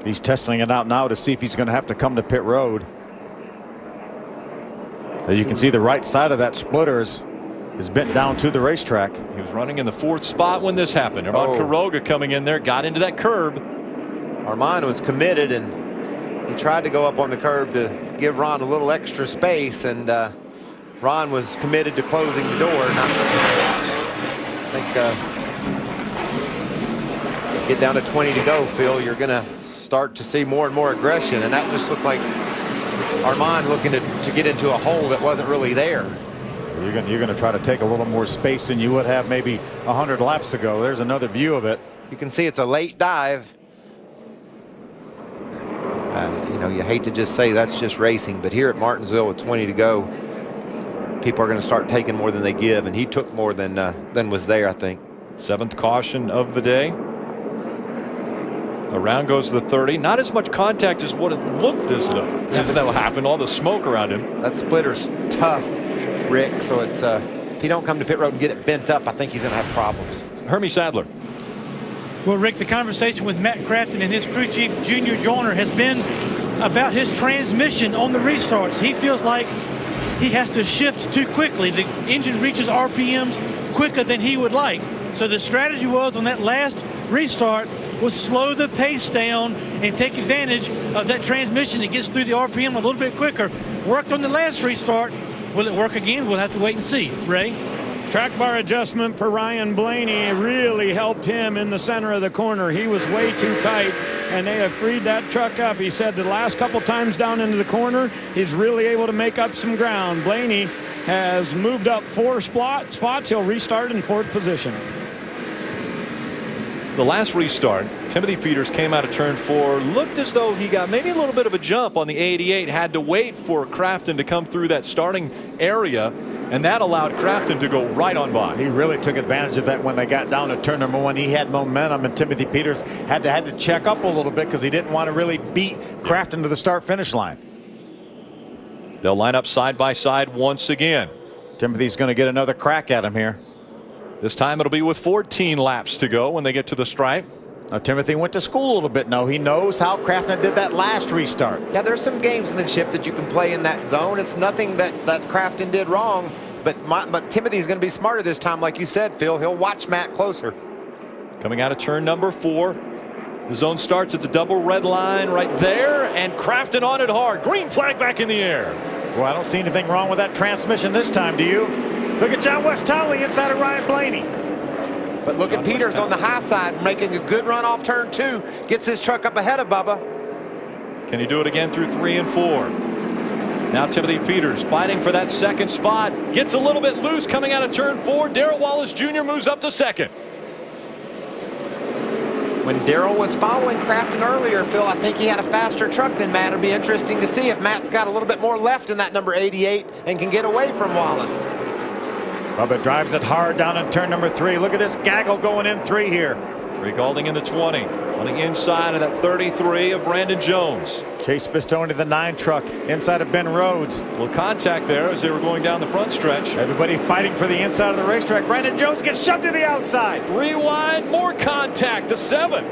He's testing it out now to see if he's going to have to come to pit road. You can see the right side of that splitter is bent down to the racetrack. He was running in the 4th spot when this happened. Armand Kroger coming in there, got into that curb. Armand was committed, and he tried to go up on the curb to give Ron a little extra space, and Ron was committed to closing the door. I think get down to 20 to go, Phil, you're going to start to see more and more aggression, and that just looked like Armand looking to get into a hole that wasn't really there. You're going to try to take a little more space than you would have maybe 100 laps ago. There's another view of it. You can see it's a late dive. You know, you hate to just say that's just racing, but here at Martinsville with 20 to go, people are going to start taking more than they give, and he took more than was there, I think. 7th caution of the day. Around goes the 30. Not as much contact as what it looked as though happened. All the smoke around him. That splitter's tough, Rick. So it's if he don't come to pit road and get it bent up, I think he's going to have problems. Hermie Sadler. Well, Rick, the conversation with Matt Crafton and his crew chief, Junior Joyner, has been about his transmission on the restarts. He feels like he has to shift too quickly. The engine reaches RPMs quicker than he would like. So the strategy was on that last restart was slow the pace down and take advantage of that transmission. It gets through the RPM a little bit quicker. Worked on the last restart. Will it work again? We'll have to wait and see. Ray? Track bar adjustment for Ryan Blaney really helped him in the center of the corner. He was way too tight, and they have freed that truck up. He said the last couple times down into the corner, he's really able to make up some ground. Blaney has moved up 4 spots. He'll restart in 4th position. The last restart, Timothy Peters came out of turn 4, looked as though he got maybe a little bit of a jump on the 88, had to wait for Crafton to come through that starting area, and that allowed Crafton to go right on by. He really took advantage of that when they got down to turn number 1. He had momentum, and Timothy Peters had to check up a little bit because he didn't want to really beat Crafton to the start-finish line. They'll line up side by side once again. Timothy's going to get another crack at him here. This time it'll be with 14 laps to go when they get to the stripe. Now, Timothy went to school a little bit now. He knows how Crafton did that last restart. Yeah, there's some gamesmanship that you can play in that zone. It's nothing that Crafton did wrong, but Timothy's going to be smarter this time, like you said, Phil. He'll watch Matt closer. Coming out of turn number 4. The zone starts at the double red line right there, and Crafton on it hard. Green flag back in the air. Well, I don't see anything wrong with that transmission this time, do you? Look at John West Townley inside of Ryan Blaney. But look at Peters on the high side, making a good run off turn 2. Gets his truck up ahead of Bubba. Can he do it again through 3 and 4? Now Timothy Peters fighting for that 2nd spot. Gets a little bit loose coming out of turn 4. Darrell Wallace Jr. moves up to 2nd. When Darrell was following Crafton earlier, Phil, I think he had a faster truck than Matt. It'll be interesting to see if Matt's got a little bit more left in that number 88 and can get away from Wallace. Bubba drives it hard down in turn number 3. Look at this gaggle going in 3 here. Rick Alding in the 20. On the inside of that 33 of Brandon Jones. Chase Pistone, the 9 truck inside of Ben Rhodes. A little contact there as they were going down the front stretch. Everybody fighting for the inside of the racetrack. Brandon Jones gets shoved to the outside. 3 wide, more contact. The 7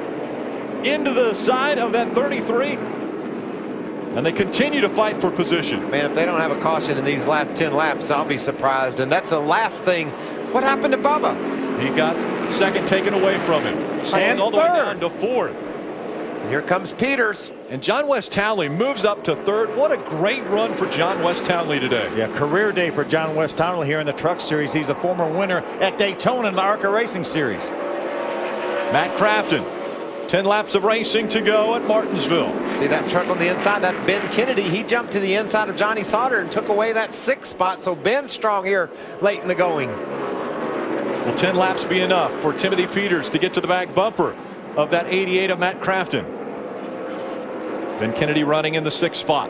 into the side of that 33. And they continue to fight for position. Man, if they don't have a caution in these last 10 laps, I'll be surprised. And that's the last thing. What happened to Bubba? He got 2nd taken away from him. And all the way down to 4th. And here comes Peters. And John West Townley moves up to 3rd. What a great run for John West Townley today. Yeah, career day for John West Townley here in the Truck Series. He's a former winner at Daytona in the ARCA Racing Series. Matt Crafton. 10 laps of racing to go at Martinsville. See that truck on the inside? That's Ben Kennedy. He jumped to the inside of Johnny Sauter and took away that 6th spot. So Ben's strong here late in the going. Will 10 laps be enough for Timothy Peters to get to the back bumper of that 88 of Matt Crafton? Ben Kennedy running in the 6th spot.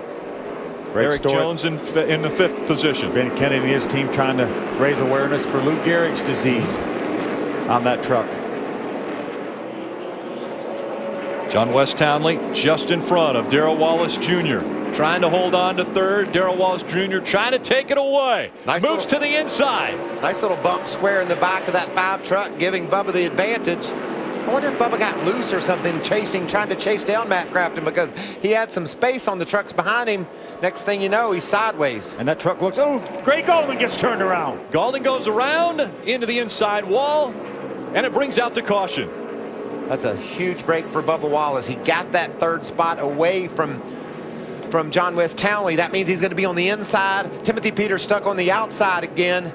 Great Eric story. Jones in the 5th position. Ben Kennedy and his team trying to raise awareness for Lou Gehrig's disease on that truck. John West Townley just in front of Darrell Wallace Jr. Trying to hold on to 3rd. Darrell Wallace Jr. trying to take it away. Moves to the inside. Nice little bump square in the back of that 5 truck, giving Bubba the advantage. I wonder if Bubba got loose or something, trying to chase down Matt Crafton, because he had some space on the trucks behind him. Next thing you know, he's sideways. And that truck looks, oh, Gray Gaulding gets turned around. Gaulding goes around into the inside wall, and it brings out the caution. That's a huge break for Bubba Wallace. He got that 3rd spot away from John West Townley. That means he's going to be on the inside. Timothy Peters stuck on the outside again.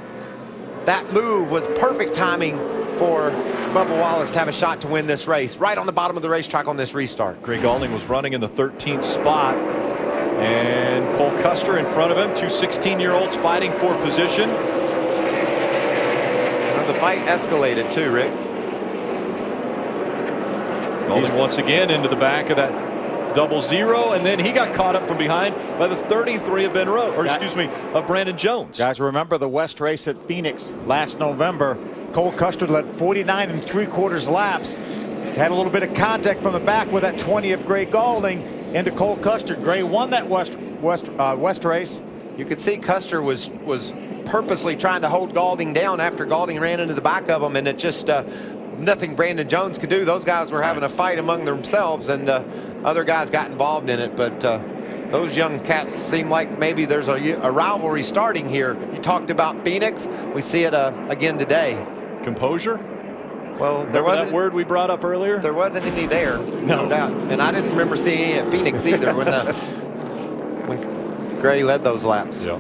That move was perfect timing for Bubba Wallace to have a shot to win this race, right on the bottom of the racetrack on this restart. Gray Gaulding was running in the 13th spot, and Cole Custer in front of him. 2 16-year-olds fighting for position. Well, the fight escalated too, Rick. Gaulding once again into the back of that 00, and then he got caught up from behind by the 33 of Ben Rhodes, or excuse me, of Brandon Jones. Guys, remember the West race at Phoenix last November. Cole Custer led 49 3/4 laps. Had a little bit of contact from the back with that 20 of Gray Gaulding into Cole Custer. Gray won that West race. You could see Custer was purposely trying to hold Gaulding down after Gaulding ran into the back of him, and it just nothing Brandon Jones could do. Those guys were having a fight among themselves, and other guys got involved in it. But those young cats seem like maybe there's a rivalry starting here. You talked about Phoenix. We see it again today. Composure? Well, there wasn't that word we brought up earlier. There wasn't any there, no doubt. And I didn't remember seeing any at Phoenix either when Gray led those laps. Yeah.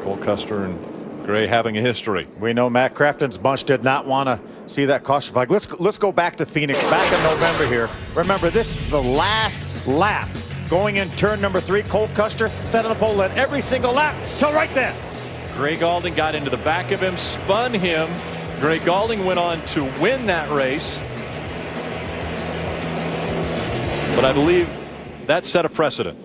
Cole Custer and Gray having a history. We know Matt Crafton's bunch did not want to see that caution flag. Let's go back to Phoenix back in November here. Remember, this is the last lap. Going in turn number 3, Cole Custer set on the pole, led every single lap till right then. Gray Gaulding got into the back of him, spun him. Gray Gaulding went on to win that race. But I believe that set a precedent.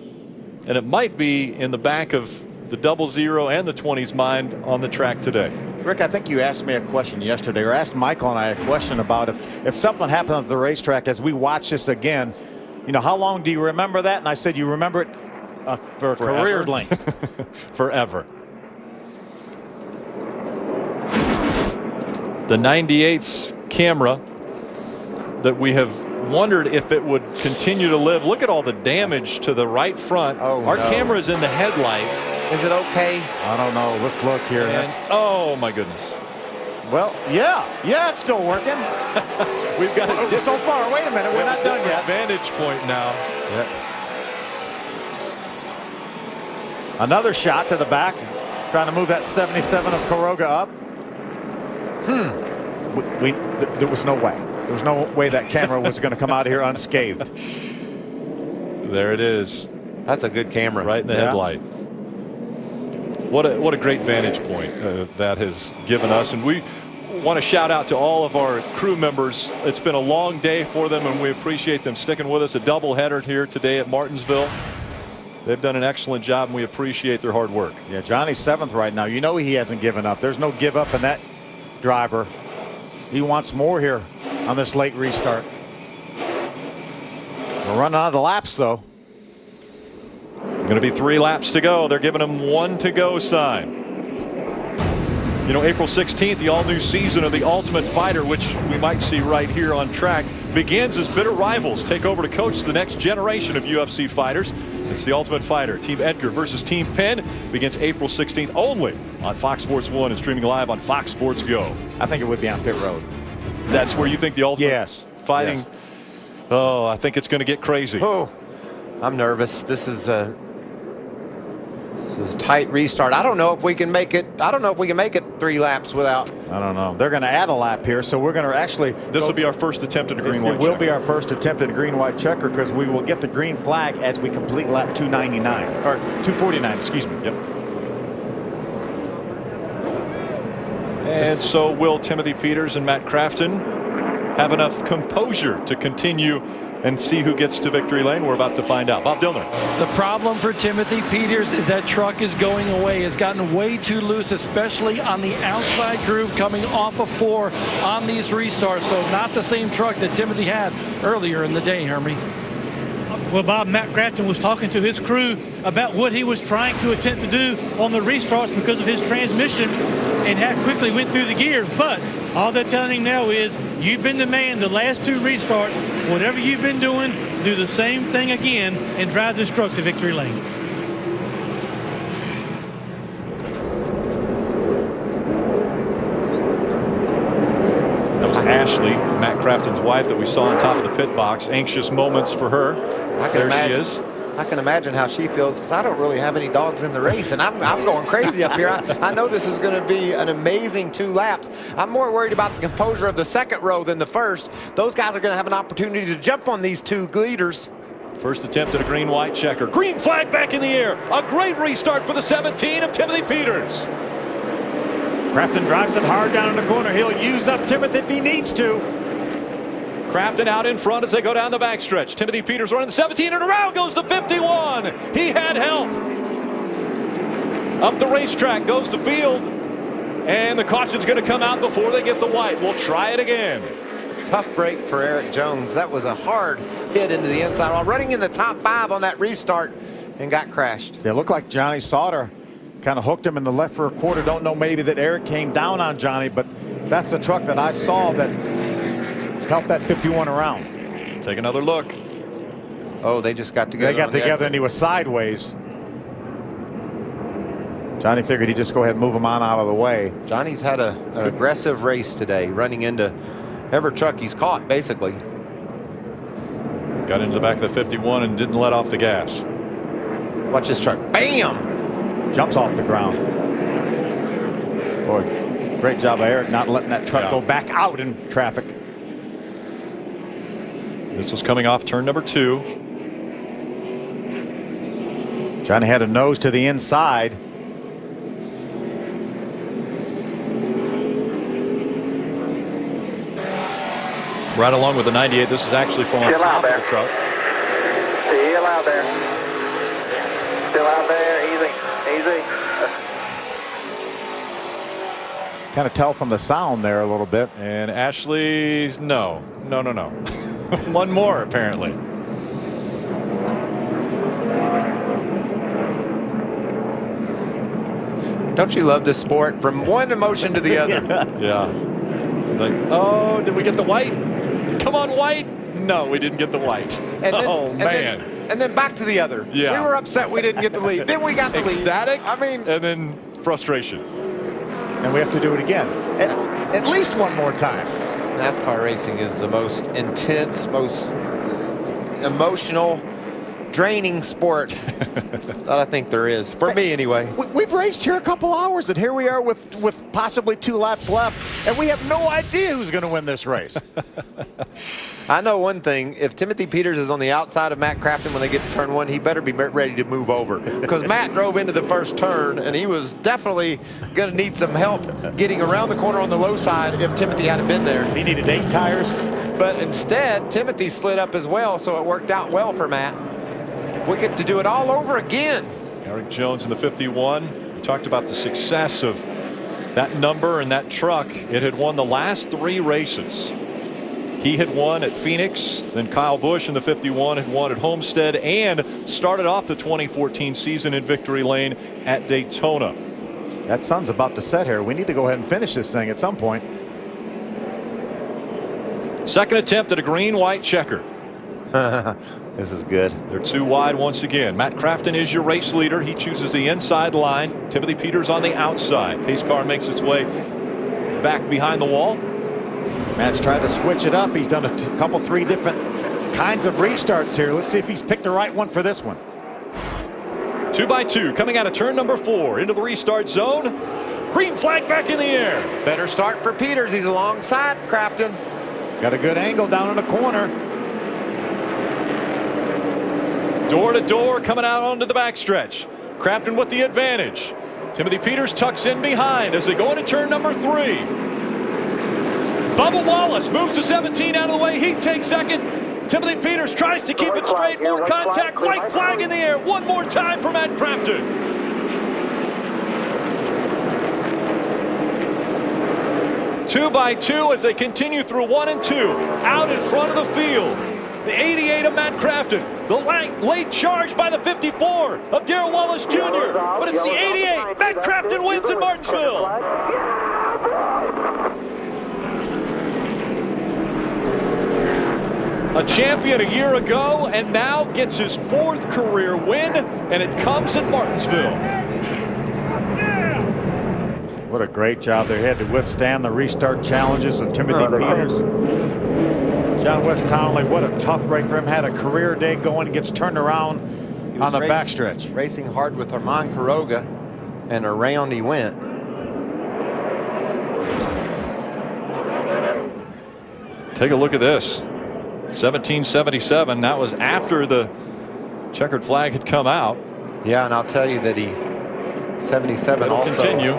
And it might be in the back of the 00 and the 20's mind on the track today. Rick, I think you asked me a question yesterday, or asked Michael and I a question about if something happens on the racetrack as we watch this again, you know, how long do you remember that? And I said, you remember it for career length. Forever. The 98's camera that we have wondered if it would continue to live. Look at all the damage to the right front. Oh, our no. camera is in the headlight. Is it okay? I don't know. Let's look here. And, oh my goodness. Well, yeah, it's still working. We've got a so far. Wait a minute, we're not done yet. Vantage point now. Yeah. Another shot to the back, trying to move that 77 of Kroger up. There was no way. There was no way that camera was going to come out of here unscathed. There it is. That's a good camera. Right in the headlight. What a great vantage point that has given us. And we want to shout out to all of our crew members. It's been a long day for them, and we appreciate them sticking with us. A doubleheader here today at Martinsville. They've done an excellent job, and we appreciate their hard work. Yeah, Johnny's 7th right now. You know he hasn't given up. There's no give up in that driver. He wants more here on this late restart. We're running out of laps, though. Going to be 3 laps to go. They're giving him 1 to go sign. You know, April 16th, the all-new season of the Ultimate Fighter, which we might see right here on track, begins as bitter rivals take over to coach the next generation of UFC fighters. It's the Ultimate Fighter. Team Edgar versus Team Penn begins April 16th only on Fox Sports 1 and streaming live on Fox Sports Go. I think it would be on pit road. That's where you think the Ultimate Fighting? Yes. Oh, I think it's going to get crazy. Oh, I'm nervous. This is a tight restart. I don't know if we can make it. I don't know if we can make it 3 laps without. I don't know. They're going to add a lap here, so we're going to actually. This will be our first attempt at a green-white checker. It will be our first attempt at a green-white checker because we will get the green flag as we complete lap 299 or 249. Excuse me. Yep. And so will Timothy Peters and Matt Crafton have enough composure to continue and see who gets to victory lane? We're about to find out. Bob Dillner. The problem for Timothy Peters is that truck is going away. It's gotten way too loose, especially on the outside groove coming off of 4 on these restarts. So not the same truck that Timothy had earlier in the day, Hermie. Well, Bob, Matt Crafton was talking to his crew about what he was trying to attempt to do on the restarts because of his transmission and how quickly went through the gears. But all they're telling him now is, you've been the man the last 2 restarts. Whatever you've been doing, do the same thing again and drive this truck to victory lane. That was Ashley, Matt Crafton's wife, that we saw on top of the pit box. Anxious moments for her. There she is. I can imagine how she feels, because I don't really have any dogs in the race, and I'm going crazy up here. I know this is going to be an amazing 2 laps. I'm more worried about the composure of the second row than the first. Those guys are going to have an opportunity to jump on these 2 leaders. First attempt at a green-white checker. Green flag back in the air. A great restart for the 17 of Timothy Peters. Crafton drives it hard down in the corner. He'll use up Timothy if he needs to. Crafton out in front as they go down the backstretch. Timothy Peters running the 17, and around goes the 51. He had help. Up the racetrack goes the field, and the caution's going to come out before they get the white. We'll try it again. Tough break for Eric Jones. That was a hard hit into the inside while running in the top 5 on that restart and got crashed. It looked like Johnny Sauter kind of hooked him in the left for a quarter. Don't know maybe that Eric came down on Johnny, but that's the truck that I saw that helped that 51 around. Take another look. Oh, they just got together. They got together and he was sideways. Johnny figured he'd just go ahead and move him on out of the way. Johnny's had an aggressive race today, running into every truck he's caught, basically. Got into the back of the 51 and didn't let off the gas. Watch this truck. Bam! Jumps off the ground. Boy, great job by Eric not letting that truck go back out in traffic. This was coming off turn number 2. Johnny had a nose to the inside. Right along with the 98. This is actually from on top of the truck. Still out there. Still out there. Easy. Easy. Kind of tell from the sound there a little bit. And Ashley's no. One more apparently. Don't you love this sport? From one emotion to the other. Yeah. She's like, oh, did we get the white? Come on, white. No, we didn't get the white. And then, and then back to the other. Yeah. We were upset we didn't get the lead. Then we got the lead. Ecstatic. I mean, and then frustration. And we have to do it again. At least one more time. NASCAR racing is the most intense, most emotional, draining sport that I think there is, for me anyway. We've raced here a couple hours, and here we are with possibly 2 laps left, and we have no idea who's going to win this race. I know one thing. If Timothy Peters is on the outside of Matt Crafton when they get to turn 1, he better be ready to move over, because Matt drove into the first turn, and he was definitely going to need some help getting around the corner on the low side if Timothy hadn't been there. He needed 8 tires. But instead, Timothy slid up as well, so it worked out well for Matt. We get to do it all over again. Eric Jones in the 51. We talked about the success of that number and that truck. It had won the last 3 races. He had won at Phoenix, then Kyle Busch in the 51 had won at Homestead, and started off the 2014 season in victory lane at Daytona. That sun's about to set here. We need to go ahead and finish this thing at some point. Second attempt at a green-white checker. This is good. They're 2 wide once again. Matt Crafton is your race leader. He chooses the inside line. Timothy Peters on the outside. Pace car makes its way back behind the wall. Matt's tried to switch it up. He's done a couple, 3 different kinds of restarts here. Let's see if he's picked the right one for this one. 2 by 2 coming out of turn number 4 into the restart zone. Green flag back in the air. Better start for Peters. He's alongside Crafton. Got a good angle down in the corner. Door to door coming out onto the backstretch. Crafton with the advantage. Timothy Peters tucks in behind as they go into turn number 3. Bubba Wallace moves to 17 out of the way. He takes second. Timothy Peters tries to keep it straight. More contact. White flag in the air. One more time for Matt Crafton. Two by two as they continue through 1 and 2. Out in front of the field. The 88 of Matt Crafton. The late charge by the 54 of Darrell Wallace Jr. But it's the 88. Matt Crafton wins in Martinsville. A champion a year ago and now gets his 4th career win, and it comes at Martinsville. What a great job they had to withstand the restart challenges of Timothy Peters. John West Townley, what a tough break for him. Had a career day going, gets turned around on the backstretch. Racing hard with Armand Kroger, and around he went. Take a look at this. 1777. That was after the checkered flag had come out. Yeah, and I'll tell you that he 77 It'll also continue.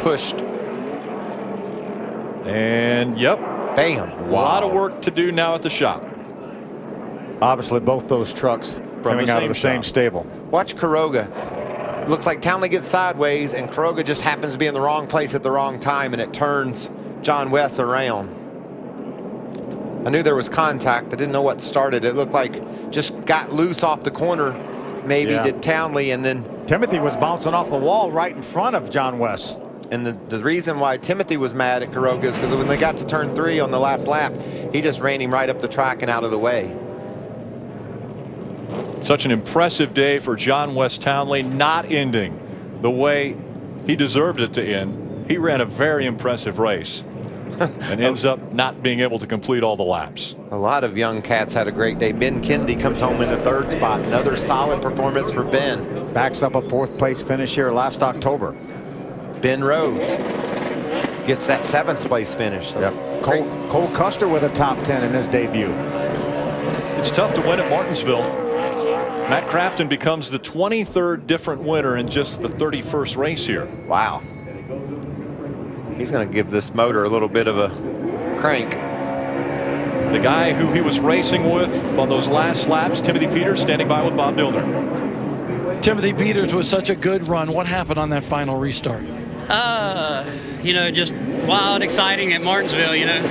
Pushed. And yep. Bam. A lot of work to do now at the shop. Obviously both those trucks coming out of the same stable. Watch Kroger. Looks like Townley gets sideways and Kroger just happens to be in the wrong place at the wrong time, and it turns John West around. I knew there was contact. I didn't know what started. It looked like just got loose off the corner. Maybe did Townley, and then Timothy was bouncing off the wall right in front of John West. And the reason why Timothy was mad at Kroger is because when they got to turn 3 on the last lap, he just ran him right up the track and out of the way. Such an impressive day for John West Townley, not ending the way he deserved it to end. He ran a very impressive race and ends up not being able to complete all the laps. A lot of young cats had a great day. Ben Kennedy comes home in the 3rd spot. Another solid performance for Ben. Backs up a 4th place finish here last October. Ben Rhodes gets that 7th place finish. So yep. Cole Custer with a top 10 in his debut. It's tough to win at Martinsville. Matt Crafton becomes the 23rd different winner in just the 31st race here. Wow. He's going to give this motor a little bit of a crank. The guy who he was racing with on those last laps, Timothy Peters, standing by with Bob Dillner. Timothy Peters was such a good run. What happened on that final restart? You know, just wild, exciting at Martinsville, you know.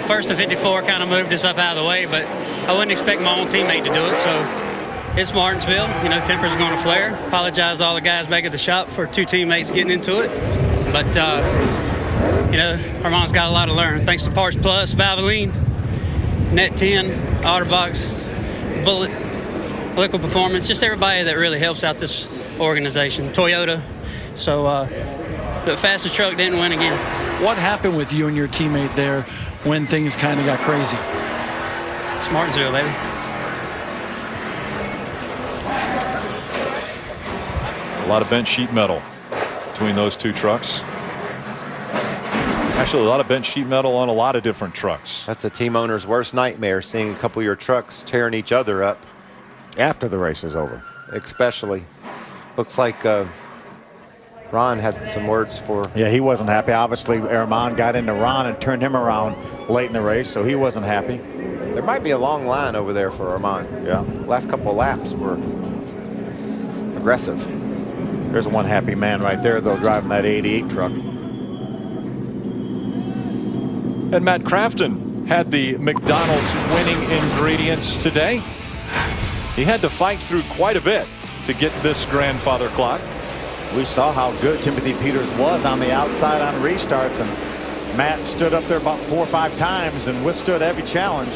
First to 54 kind of moved us up out of the way, but I wouldn't expect my own teammate to do it, so it's Martinsville. You know, tempers are going to flare. Apologize to all the guys back at the shop for 2 teammates getting into it. But, you know, Armand's got a lot to learn. Thanks to Parts Plus, Valvoline, Net 10, OtterBox, Bullet, Liquid Performance, just everybody that really helps out this organization. Toyota. So the fastest truck didn't win again. What happened with you and your teammate there when things kind of got crazy? It's Martinsville, baby. A lot of bent sheet metal between those 2 trucks. Actually, a lot of bent sheet metal on a lot of different trucks. That's a team owner's worst nightmare, seeing a couple of your trucks tearing each other up. After the race is over. Especially. Looks like Ron had some words for. Yeah, he wasn't happy. Obviously, Armand got into Ron and turned him around late in the race, so he wasn't happy. There might be a long line over there for Armand. Yeah. Last couple of laps were aggressive. There's one happy man right there, though, driving that 88 truck. And Matt Crafton had the McDonald's winning ingredients today. He had to fight through quite a bit to get this grandfather clock. We saw how good Timothy Peters was on the outside on restarts, and Matt stood up there about 4 or 5 times and withstood every challenge.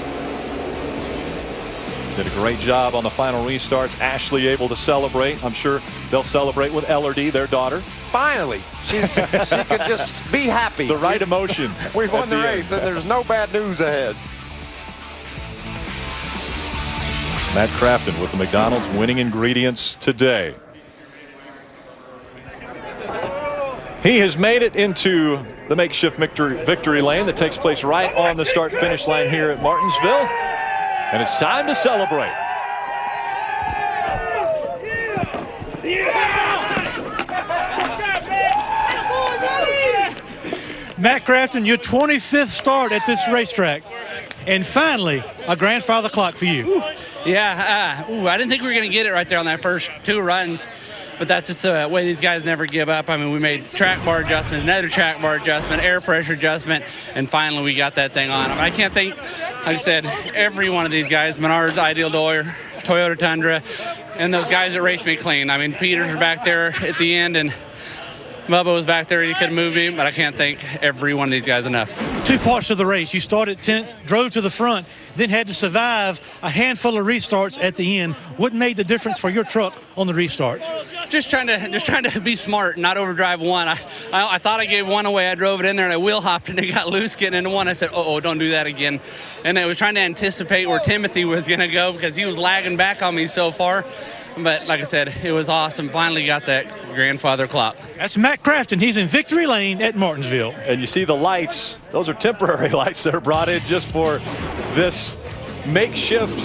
Did a great job on the final restarts. Ashley able to celebrate. I'm sure they'll celebrate with Ellerdy, their daughter. Finally, she could just be happy. The right emotion. We won the race, and there's no bad news ahead. Matt Crafton with the McDonald's winning ingredients today. He has made it into the makeshift victory lane that takes place right on the start-finish line here at Martinsville. And it's time to celebrate. Matt Crafton, your 25th start at this racetrack. And finally, a grandfather clock for you. Yeah, I didn't think we were going to get it right there on that first 2 runs. But that's just the way these guys never give up. I mean, we made track bar adjustment, another track bar adjustment, air pressure adjustment, and finally we got that thing on. I can't think, like I said, every one of these guys, Menards, Ideal Door, Toyota Tundra, and those guys that raced me clean. I mean, Peters was back there at the end, and Bubba was back there. He could move me, but I can't thank every one of these guys enough. 2 parts of the race. You started 10th, drove to the front, then had to survive a handful of restarts at the end. What made the difference for your truck on the restarts? Just trying to be smart and not overdrive one. I thought I gave one away. I drove it in there and I wheel hopped and it got loose getting into one. I said, oh, don't do that again. And I was trying to anticipate where Timothy was going to go because he was lagging back on me so far. But like I said, it was awesome. Finally got that grandfather clock. That's Matt Crafton. He's in victory lane at Martinsville. And you see the lights. Those are temporary lights that are brought in just for this makeshift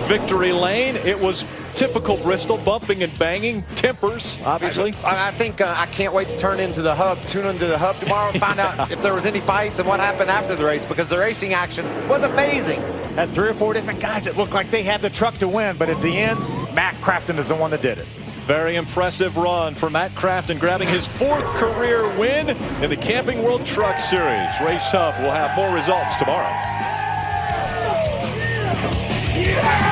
victory lane. It was typical Bristol, bumping and banging, tempers, obviously. I think I can't wait to tune into the hub tomorrow and find out if there was any fights and what happened after the race, because the racing action was amazing. Had 3 or 4 different guys that looked like they had the truck to win, but at the end, Matt Crafton is the one that did it. Very impressive run for Matt Crafton, grabbing his 4th career win in the Camping World Truck Series. Race Hub will have more results tomorrow. Yeah!